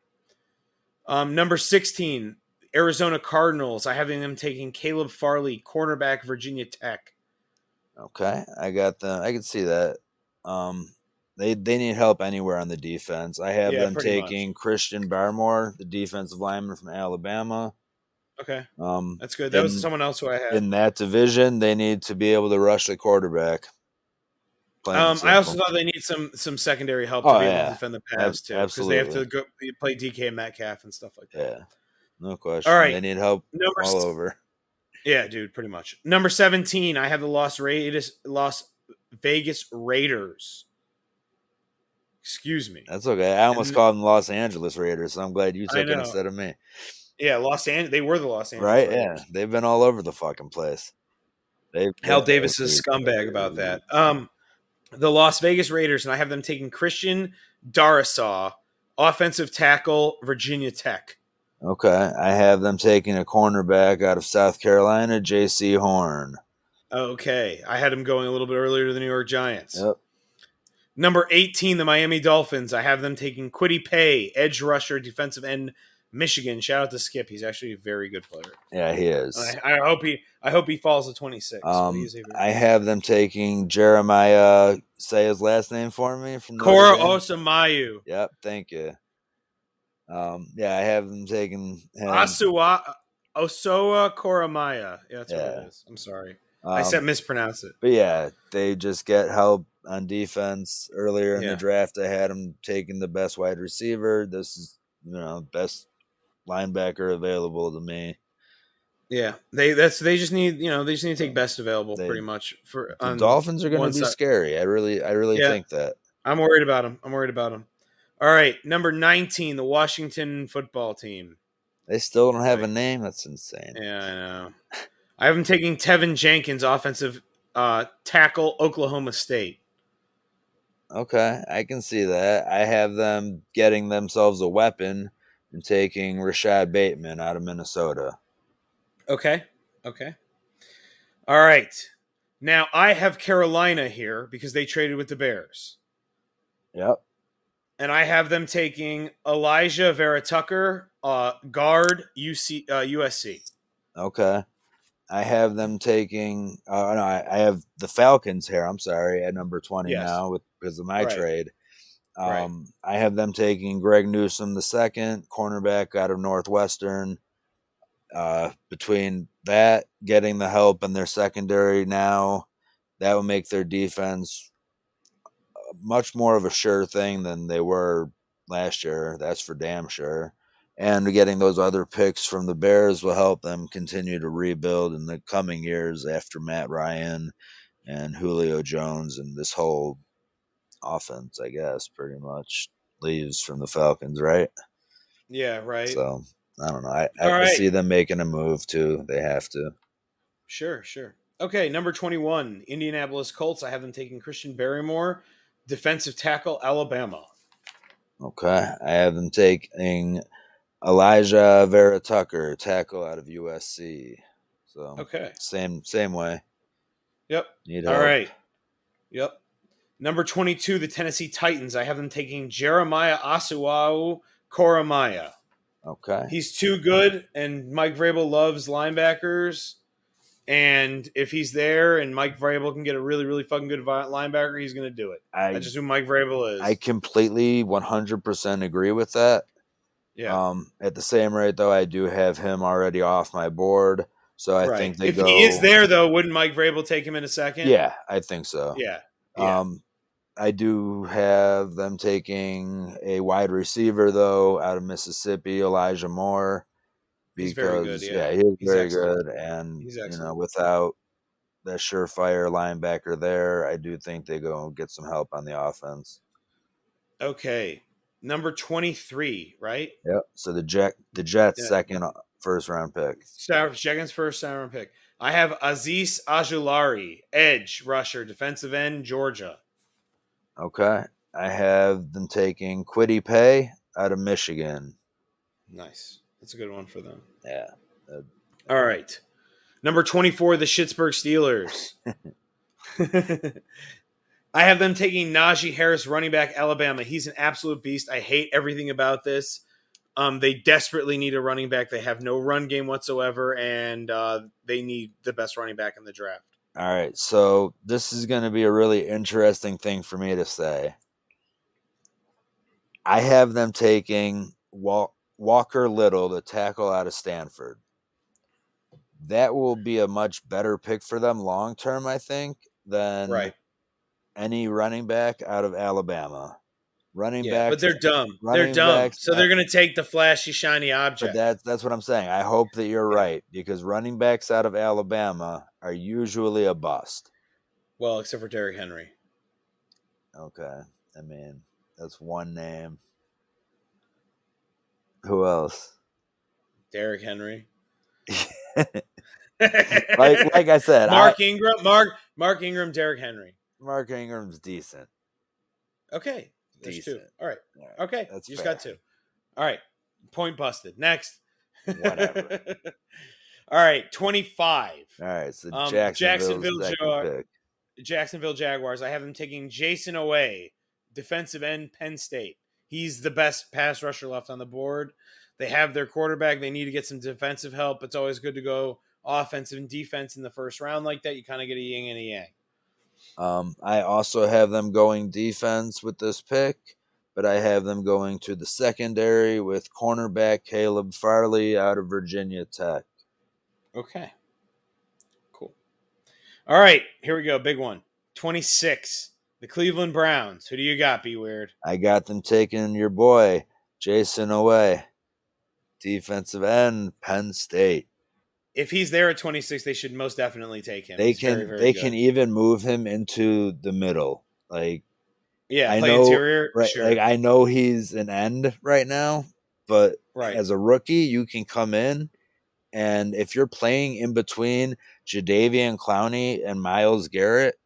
Number 16, Arizona Cardinals. I have them taking Caleb Farley, cornerback, Virginia Tech. Okay, I got them. I can see that. They need help anywhere on the defense. I have them taking Christian Barmore, the defensive lineman from Alabama. Okay, that's good. That was someone else who I had in that division. They need to be able to rush the quarterback. I also thought they need some secondary help to be able to defend the pass too, because they have to go play DK Metcalf and stuff like that. Yeah, no question. All right, they need help all over. Yeah, dude, pretty much. Number 17, I have the Las Vegas Raiders. Excuse me. That's okay. I almost called them Los Angeles Raiders, so I'm glad you took it instead of me. Yeah, they were the Los Angeles Raiders. Yeah, they've been all over the fucking place. Hal Davis is a scumbag about that. The Las Vegas Raiders, and I have them taking Christian Darrisaw, offensive tackle, Virginia Tech. Okay, I have them taking a cornerback out of South Carolina, J.C. Horn. Okay, I had him going a little bit earlier to the New York Giants. Yep. Number 18, the Miami Dolphins. I have them taking Kwity Paye, edge rusher, defensive end, Michigan. Shout out to Skip. He's actually a very good player. Yeah, he is. I hope he falls to 26. I have them taking Jeremiah. Say his last name for me. From Kora Osamayu. Yep, thank you. I have them taking him. Osawa Koramaya. Yeah, that's what it is. I'm sorry. I said mispronounce it. But yeah, they just get help on defense. Earlier in the draft, I had them taking the best wide receiver. This is, best linebacker available to me. Yeah, they just need to take best available pretty much. For the Dolphins are going to be scary. I really think that. I'm worried about them. All right, number 19, the Washington football team. They still don't have a name. That's insane. Yeah, I know. I have them taking Tevin Jenkins, offensive tackle, Oklahoma State. Okay, I can see that. I have them getting themselves a weapon and taking Rashad Bateman out of Minnesota. Okay. All right. Now, I have Carolina here because they traded with the Bears. Yep. And I have them taking Elijah Vera Tucker, guard, USC. Okay. I have them taking I have the Falcons here. I'm sorry, at number 20 now because of my trade. I have them taking Greg Newsome II, cornerback out of Northwestern. Between that, getting the help in their secondary now, that will make their defense much more of a sure thing than they were last year. That's for damn sure. And getting those other picks from the Bears will help them continue to rebuild in the coming years after Matt Ryan and Julio Jones and this whole offense, I guess, pretty much leaves from the Falcons, right? Yeah, right. So, I don't know. I can see them making a move, too. They have to. Sure. Okay, number 21, Indianapolis Colts. I have them taking Christian Barrymore, defensive tackle, Alabama. Okay, I have them taking Elijah Vera Tucker, tackle out of USC. So same way. Yep. All right. Yep. Number 22, the Tennessee Titans. I have them taking Jeremiah Asuau Koramaya. Okay. He's too good, and Mike Vrabel loves linebackers. And if he's there and Mike Vrabel can get a really, really fucking good linebacker, he's going to do it. That's just who Mike Vrabel is. I completely 100% agree with that. Yeah. At the same rate, though, I do have him already off my board. So I think they if go. he is there, though, wouldn't Mike Vrabel take him in a second? Yeah, I think so. Yeah. I do have them taking a wide receiver, though, out of Mississippi, Elijah Moore. Because, he's very good. Yeah, he's very excellent. good. And, He's excellent. Without that surefire linebacker there, I do think they go get some help on the offense. Okay. Number 23, right? Yep. So the Jets' second first round pick. Jets' first round pick. I have Azeez Ojulari, edge rusher, defensive end, Georgia. Okay. I have them taking Kwity Paye out of Michigan. Nice. That's a good one for them. Yeah. All right. Number 24, the Pittsburgh Steelers. I have them taking Najee Harris, running back, Alabama. He's an absolute beast. I hate everything about this. They desperately need a running back. They have no run game whatsoever, and they need the best running back in the draft. All right, so this is going to be a really interesting thing for me to say. I have them taking Walker Little, the tackle out of Stanford. That will be a much better pick for them long term, I think, than any running back out of Alabama. Running backs, but they're dumb. They're dumb. So they're going to take the flashy, shiny object. But that's what I'm saying. I hope that you're right, because running backs out of Alabama are usually a bust. Well, except for Derrick Henry. Okay. I mean, that's one name. Who else? Derrick Henry. like I said, Mark Ingram, Derrick Henry. Mark Ingram's decent. Okay. Decent. Two. All right. Okay. That's you just fair. got two. All right. Point busted. Next. Whatever. All right. 25. All right. So Jacksonville Jaguars. I have them taking Jason Away, defensive end, Penn State. He's the best pass rusher left on the board. They have their quarterback. They need to get some defensive help. It's always good to go offensive and defense in the first round like that. You kind of get a yin and a yang. I also have them going defense with this pick, but I have them going to the secondary with cornerback Caleb Farley out of Virginia Tech. Okay. Cool. All right. Here we go. Big one. 26. The Cleveland Browns. Who do you got, B Weird? I got them taking your boy, Jason Away, defensive end, Penn State. If he's there at 26, they should most definitely take him. They can even move him into the middle. Like, I know interior. Right, sure. Like, I know he's an end right now, but as a rookie, you can come in, and if you're playing in between Jadeveon Clowney and Myles Garrett,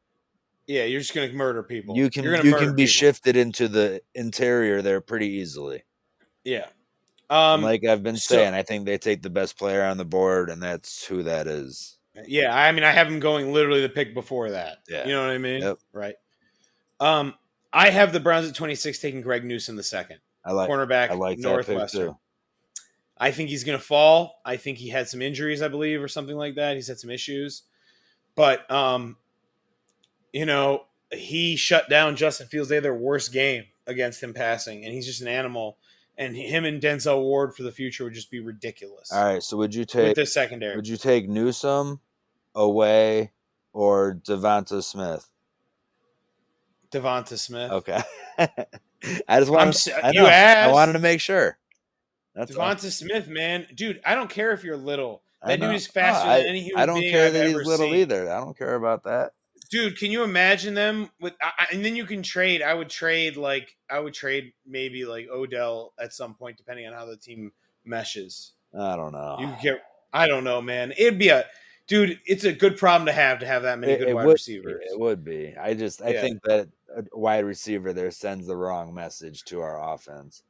you're just going to murder people. You can be shifted into the interior there pretty easily. Yeah. Like I've been saying, I think they take the best player on the board, and that's who that is. Yeah, I mean, I have him going literally the pick before that. Yeah. You know what I mean? Yep. Right. I have the Browns at 26 taking Greg Newsome the second. Cornerback, Northwestern. I think he's going to fall. I think he had some injuries, I believe, or something like that. He's had some issues. But, he shut down Justin Fields. They had their worst game against him passing, and he's just an animal. And him and Denzel Ward for the future would just be ridiculous. All right, so would you take with this secondary? Would you take Newsome, Away, or Devonta Smith? Devonta Smith. Okay. I wanted to make sure. Devonta Smith, man, dude. I don't care if you're little. That dude is faster than any human being I don't care I've that ever he's little seen. either. I don't care about that. Dude, can you imagine them with? And then you can trade. I would trade maybe like Odell at some point, depending on how the team meshes. I don't know. I don't know, man. It'd be it's a good problem to have that many good wide receivers. It would be. I think that a wide receiver there sends the wrong message to our offense.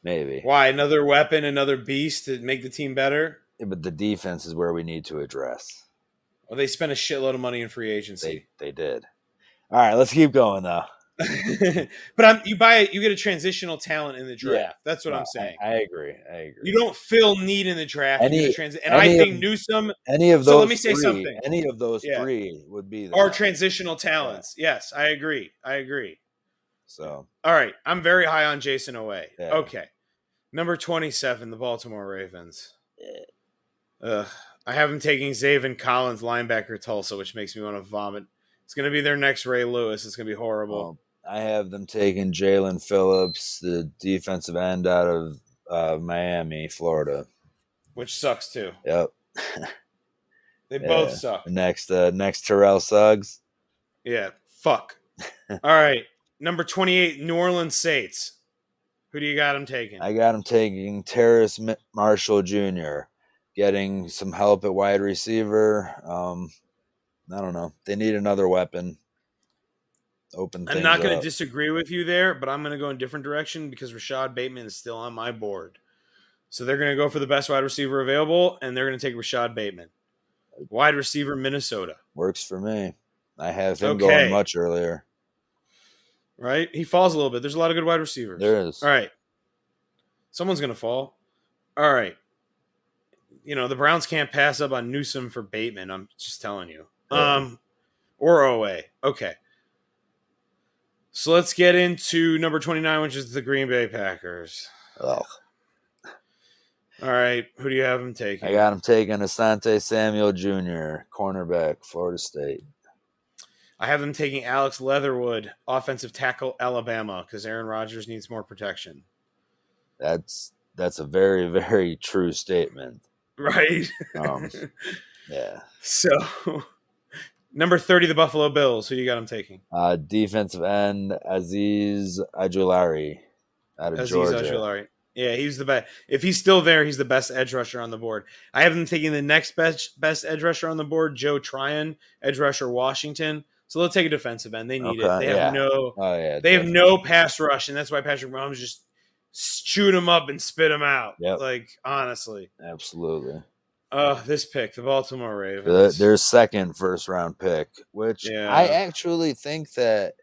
Maybe. Why? Another weapon, another beast to make the team better? Yeah, but the defense is where we need to address. Well, they spent a shitload of money in free agency. They did. All right, let's keep going, though. But you buy it, you get a transitional talent in the Yeah, draft. That's what no, I'm saying. I agree. You don't fill need in the draft. You get a Any transit, and I any of think Newsome. any of So let those me say three, something. any of those Yeah, three would be are that. transitional Yeah. talents. Yes, I agree. I agree. So All right, I'm very high on Jason Away. yeah. Okay, number 27, the Baltimore Ravens. Yeah. Ugh. I have him taking Zaven Collins, linebacker Tulsa, which makes me want to vomit. It's going to be their next Ray Lewis. It's going to be horrible. I have them taking Jalen Phillips, the defensive end out of Miami, Florida. Which sucks too. Yep. They both suck. Next Terrell Suggs. Yeah. Fuck. All right. Number 28, New Orleans Saints. Who do you got him taking? I got him taking Terrace Marshall Jr., getting some help at wide receiver. I don't know. They need another weapon. I'm not going to disagree with you there, but I'm going to go in a different direction because Rashad Bateman is still on my board. So they're going to go for the best wide receiver available, and they're going to take Rashad Bateman. Wide receiver, Minnesota. Works for me. I have him going much earlier. Right? He falls a little bit. There's a lot of good wide receivers. There is. All right. Someone's going to fall. All right. You know, the Browns can't pass up on Newsome for Bateman. I'm just telling you. Or OA. Okay. So let's get into number 29, which is the Green Bay Packers. Oh. All right. Who do you have him taking? I got him taking Asante Samuel Jr., cornerback, Florida State. I have them taking Alex Leatherwood, offensive tackle, Alabama, because Aaron Rodgers needs more protection. That's a very, very true statement. Right? Yeah. So, number 30, the Buffalo Bills. Who you got them taking? Defensive end, Azeez Ojulari out of Georgia. Ojulari. Yeah, he's the best. If he's still there, he's the best edge rusher on the board. I have them taking the next best edge rusher on the board, Joe Tryon, edge rusher, Washington. So let's take a defensive end. They need it. They have have no pass rush, and that's why Patrick Mahomes just shoot him up and spit him out. Yep. Like, honestly. Absolutely. This pick, the Baltimore Ravens. Their second first-round pick, which I actually think that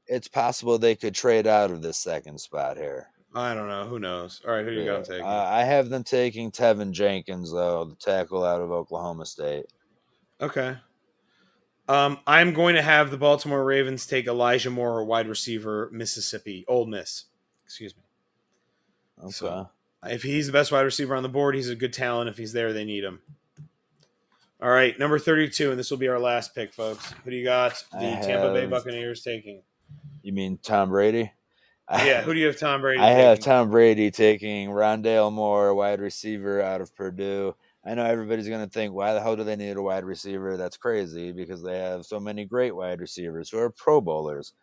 it's possible they could trade out of this second spot here. I don't know. Who knows? All right, who do you got them taking? I have them taking Tevin Jenkins, though, the tackle out of Oklahoma State. Okay. I'm going to have the Baltimore Ravens take Elijah Moore, wide receiver, Mississippi, Ole Miss. Excuse me. Okay. So, if he's the best wide receiver on the board, he's a good talent. If he's there, they need him. All right, number 32, and this will be our last pick, folks. Who do you got? The Tampa Bay Buccaneers taking. You mean Tom Brady? Yeah, who do you have Tom Brady taking? I have Tom Brady taking Rondale Moore, wide receiver out of Purdue. I know everybody's going to think, why the hell do they need a wide receiver? That's crazy because they have so many great wide receivers who are Pro Bowlers.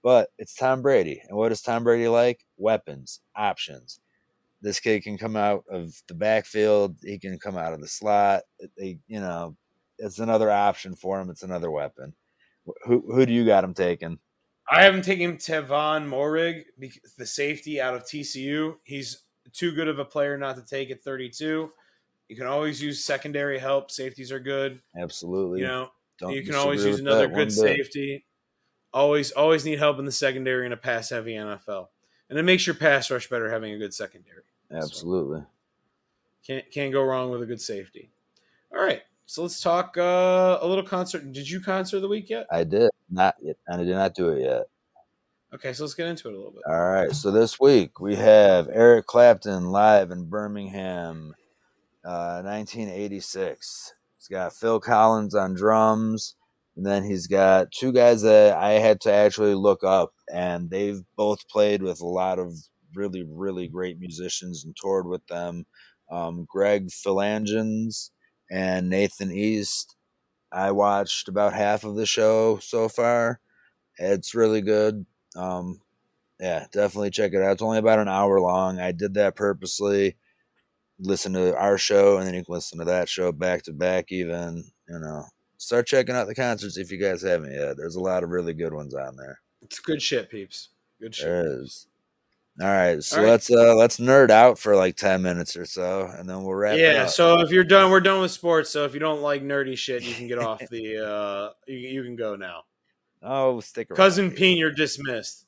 But it's Tom Brady. And what is Tom Brady like? Weapons, options. This kid can come out of the backfield. He can come out of the slot. It's another option for him. It's another weapon. Who do you got him taking? I haven't taken Tevon Moehrig, the safety out of TCU. He's too good of a player not to take at 32. You can always use secondary help. Safeties are good. Absolutely. You can always use another good safety. Always need help in the secondary in a pass-heavy NFL. And it makes your pass rush better having a good secondary. Absolutely. So, can't go wrong with a good safety. All right. So let's talk a little concert. Did you concert of the week yet? I did. Not yet. I did not do it yet. Okay, so let's get into it a little bit. All right. So this week we have Eric Clapton live in Birmingham, 1986. He's got Phil Collins on drums, and then he's got two guys that I had to actually look up, and they've both played with a lot of really, really great musicians and toured with them. Greg Philangins and Nathan East. I watched about half of the show so far. It's really good. Yeah, definitely check it out. It's only about an hour long. I did that purposely. Listen to our show, and then you can listen to that show back to back even. Start checking out the concerts if you guys haven't yet. There's a lot of really good ones on there. It's good shit, peeps. Good shit. There is. All right, so let's nerd out for like 10 minutes or so, and then we'll wrap it up. Yeah, so if you're done, we're done with sports. So if you don't like nerdy shit, you can get off the you can go now. Oh, stick around. Cousin Peen, you're dismissed.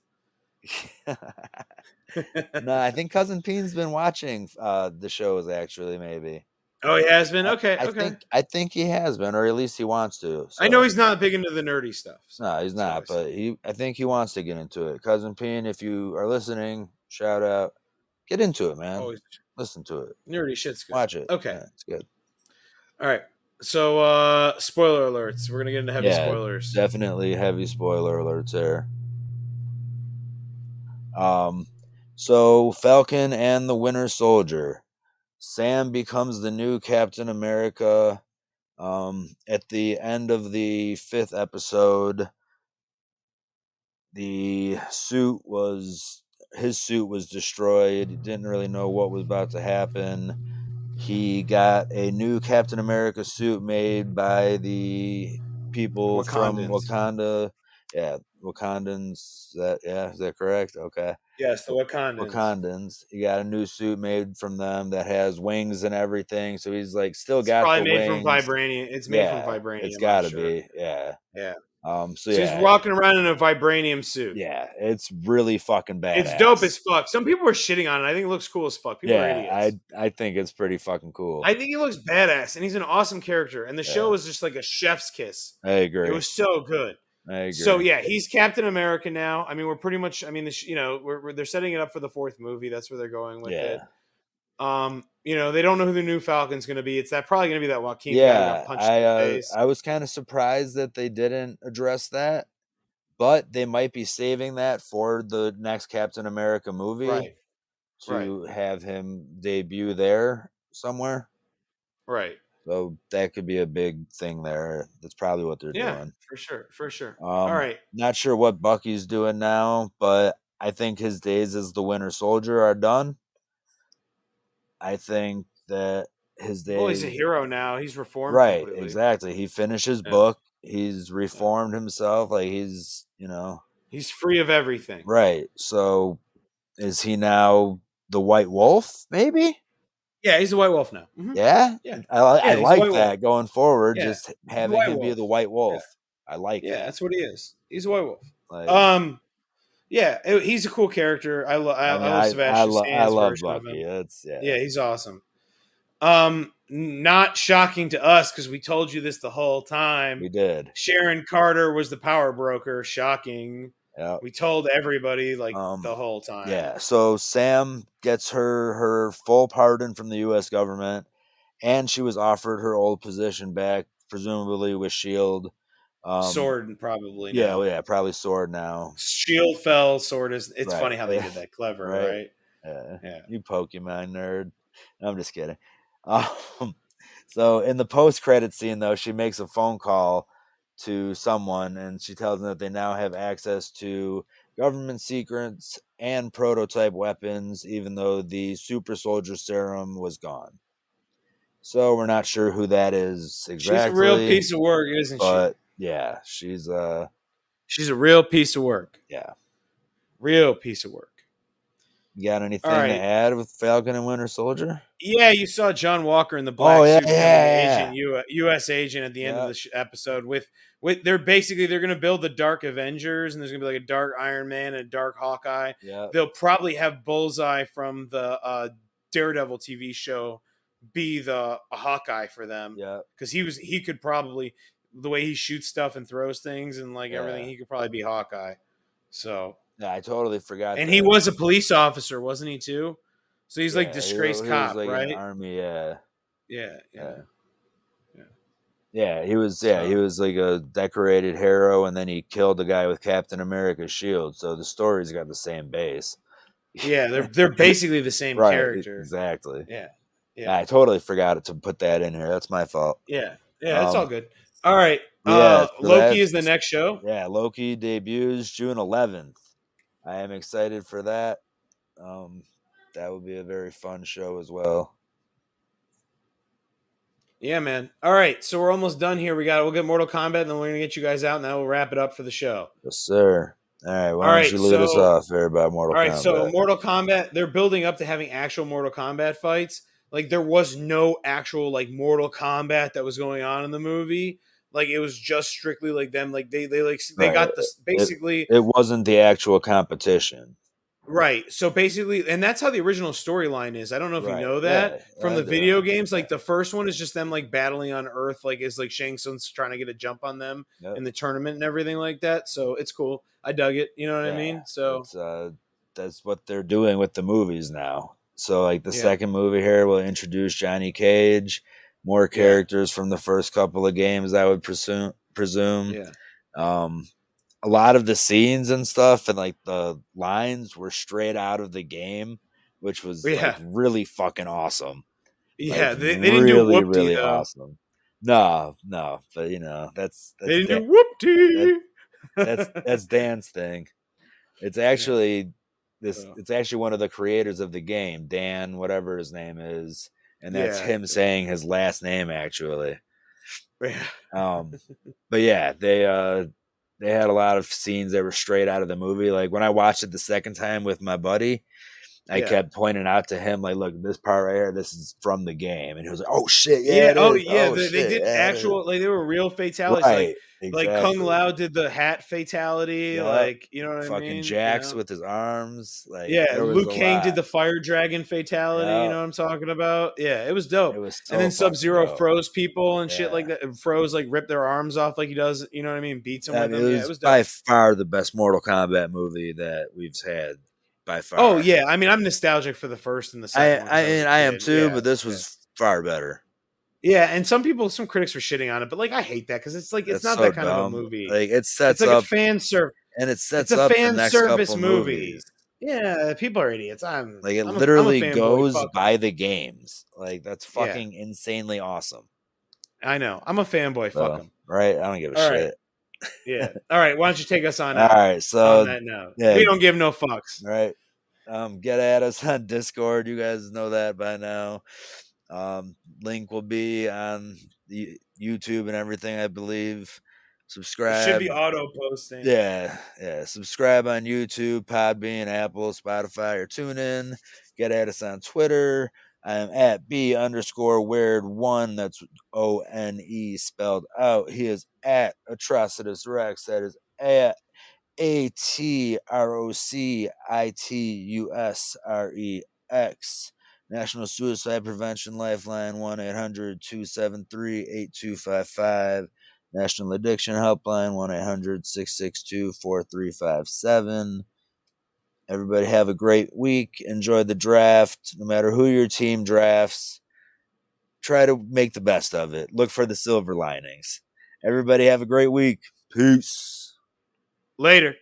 No, I think Cousin Peen's been watching the shows actually. Maybe Oh, he has been. Okay, I okay. think I think he has been, or at least he wants to. I know So he's not big into the nerdy stuff. So no, he's that's all I not, say. but I think he wants to get into it. Cousin Peen, if you are listening, shout out, get into it, man. Always Listen to it, nerdy shit's good. watch it. Okay, Yeah, it's good. all right. So, spoiler alerts. We're gonna get into heavy Yeah, spoilers. definitely heavy spoiler alerts there. So Falcon and the Winter Soldier. Sam becomes the new Captain America. At the end of the 5th episode, his suit was destroyed. He didn't really know what was about to happen. He got a new Captain America suit made by the people from Wakandans. Wakanda. Yeah, Wakandans. Is that correct? Okay. Yes, the Wakandans. Wakandans. He got a new suit made from them that has wings and everything. So he's like still It's got probably the made from wings. vibranium. It's made from Yeah, it's vibranium, I'm got to sure. be. Yeah. Yeah. So he's yeah, walking around in a vibranium suit. yeah, it's really fucking badass. It's dope as fuck. Some people are shitting on it. I think it looks cool as fuck. People are idiots. I think it's pretty fucking cool. I think he looks badass, and he's an awesome character. And the show was just like a chef's kiss. I agree. It was so good. I agree. So yeah, he's Captain America now. I mean, we're pretty much. I mean, they're setting it up for the 4th movie. That's where they're going with it. They don't know who the new Falcon's going to be. It's probably going to be that Joaquin guy who got punched in the face. I was kind of surprised that they didn't address that, but they might be saving that for the next Captain America movie, to have him debut there somewhere. Right. So that could be a big thing there. That's probably what they're doing. For sure. All right. Not sure what Bucky's doing now, but I think his days as the Winter Soldier are done. I think that his days. Well, he's a hero now. He's reformed. Right, completely. exactly. He finished his book. He's reformed himself. Like he's free of everything. Right. So is he now the White Wolf? Maybe. Yeah, he's the White Wolf now. Mm-hmm. Yeah, I like that going forward. Yeah. Just having him be the White Wolf. Yeah. I like. Yeah, that's what he is. He's a White Wolf. Like, he's a cool character. I love Sebastian Stan's I love version Bucky. of him. Yeah, he's awesome. Not shocking to us because we told you this the whole time. We did. Sharon Carter was the power broker. Shocking. Yeah. We told everybody the whole time. Yeah. So Sam gets her full pardon from the U.S. government, and she was offered her old position back, presumably with SHIELD. Sword probably. Yeah, now. Yeah, probably Sword now. SHIELD fell. Sword is. It's funny how they did that. Clever, right? Yeah. You Pokemon nerd. I'm just kidding. So in the post-credit scene, though, she makes a phone call to someone, and she tells them that they now have access to government secrets and prototype weapons, even though the super soldier serum was gone. So we're not sure who that is exactly. She's a real piece of work, isn't she? But yeah, she's a real piece of work. Yeah. Real piece of work. You got anything to add with Falcon and Winter Soldier? Yeah, you saw John Walker in the black suit, U.S. agent at the end of the episode. With they're going to build the Dark Avengers, and there's going to be like a Dark Iron Man and a Dark Hawkeye. Yeah, they'll probably have Bullseye from the Daredevil TV show be the Hawkeye for them. Yeah, because he could probably, the way he shoots stuff and throws things and everything, he could probably be Hawkeye. So. Yeah, I totally forgot. And he was a police officer, wasn't he too? So he's like disgraced cop, like right? An army, yeah. He was. Yeah, he was like a decorated hero, and then he killed the guy with Captain America's shield. So the story's got the same base. Yeah, they're basically the same character. Exactly. Yeah. I totally forgot to put that in here. That's my fault. Yeah, it's all good. All right. So Loki is the next show. Yeah, Loki debuts June 11th. I am excited for that. That will be a very fun show as well. Yeah, man. All right, so we're almost done here. We'll get Mortal Kombat, and then we're gonna get you guys out, and then we'll wrap it up for the show. Yes, sir. All right, why don't you lead us off here about Mortal Kombat? All right, so Mortal Kombat, they're building up to having actual Mortal Kombat fights. Like, there was no actual, Mortal Kombat that was going on in the movie. Like it was just strictly like them. Like they Right. got this It basically. it wasn't the actual competition. Right. So basically, and that's how the original storyline is. I don't know if you Right. know that Yeah, from I the do. video games. Yeah. Like the first one is just them like battling on Earth, like is like Shang Tsung's trying to get a jump on them Yep. in the tournament and everything like that. So it's cool. I dug it. You know what I Yeah. mean? So That's what they're doing with the movies now. So like the yeah, second movie here will introduce Johnny Cage, more yeah, characters from the first couple of games, I would presume. yeah, Um a lot of the scenes and stuff and like the lines were straight out of the game, which was like yeah, really fucking awesome. Like yeah. They didn't do really, whoopty really though. awesome. No, no, but They didn't do that whoopty. that's Dan's thing. It's Yeah. actually So, it's actually one of the creators of the game, Dan, whatever his name is, and that's yeah. him saying his last name actually. Yeah. Um but yeah, they had a lot of scenes that were straight out of the movie. Like when I watched it the second time with my buddy, I Yeah. kept pointing out to him, like, look, this part right here, this is from the game. And he was like, oh shit, yeah, Yeah. it Oh, is. yeah. Oh They shit, did yeah, it is. actual like they were real fatalities. Right, Like Kung exactly. Lao did the hat fatality. Yep. Like you know what I Fucking mean? You Jax know. with his arms. Like Yeah. there was Liu a Kang did lot. the fire dragon fatality. You Yeah. know what I'm talking about? Yeah. It was It dope. was And so then Sub fucking Zero dope. froze people and shit like Yeah. that. And froze like rip their arms off like he does. You know what I mean? Beats them I with mean, it them. Yeah. It was was by dope. far the best Mortal Kombat movie that we've had. By Oh far. yeah. I mean, I'm nostalgic for the first and the second one I because I was mean a I am kid. too, Yeah. but this Yeah. was far better. Yeah, and some critics were shitting on it, but like I hate that because it's like it's That's not so that kind of a dumb. movie. Like it It's sets like a up fan serve. and it It's sets a up the fan next service couple movie. movies. Yeah, people are idiots. Like it I'm a literally fanboy. goes Fuck them. by the games. Like that's Yeah, fucking insanely awesome. I know. I'm a fanboy. Fuck So, them. right? I don't give a All right. shit. Yeah. All right. Why don't you take us on All out? right, On so that note, yeah, we don't give no fucks. right. Get at us on Discord. You guys know that by now. Link will be on the YouTube and everything, I believe. It should Subscribe. be auto posting. Yeah, yeah. Subscribe on YouTube, Podbean, Apple, Spotify, or TuneIn. Get at us on Twitter. I am at B_weird1. That's ONE spelled out. He is at Atrocitus Rex. That is at ATROCITUSREX. National Suicide Prevention Lifeline 1-800-273-8255. National Addiction Helpline 1-800-662-4357. Everybody have a great week. Enjoy the draft. No matter who your team drafts, try to make the best of it. Look for the silver linings. Everybody have a great week. Peace. Later.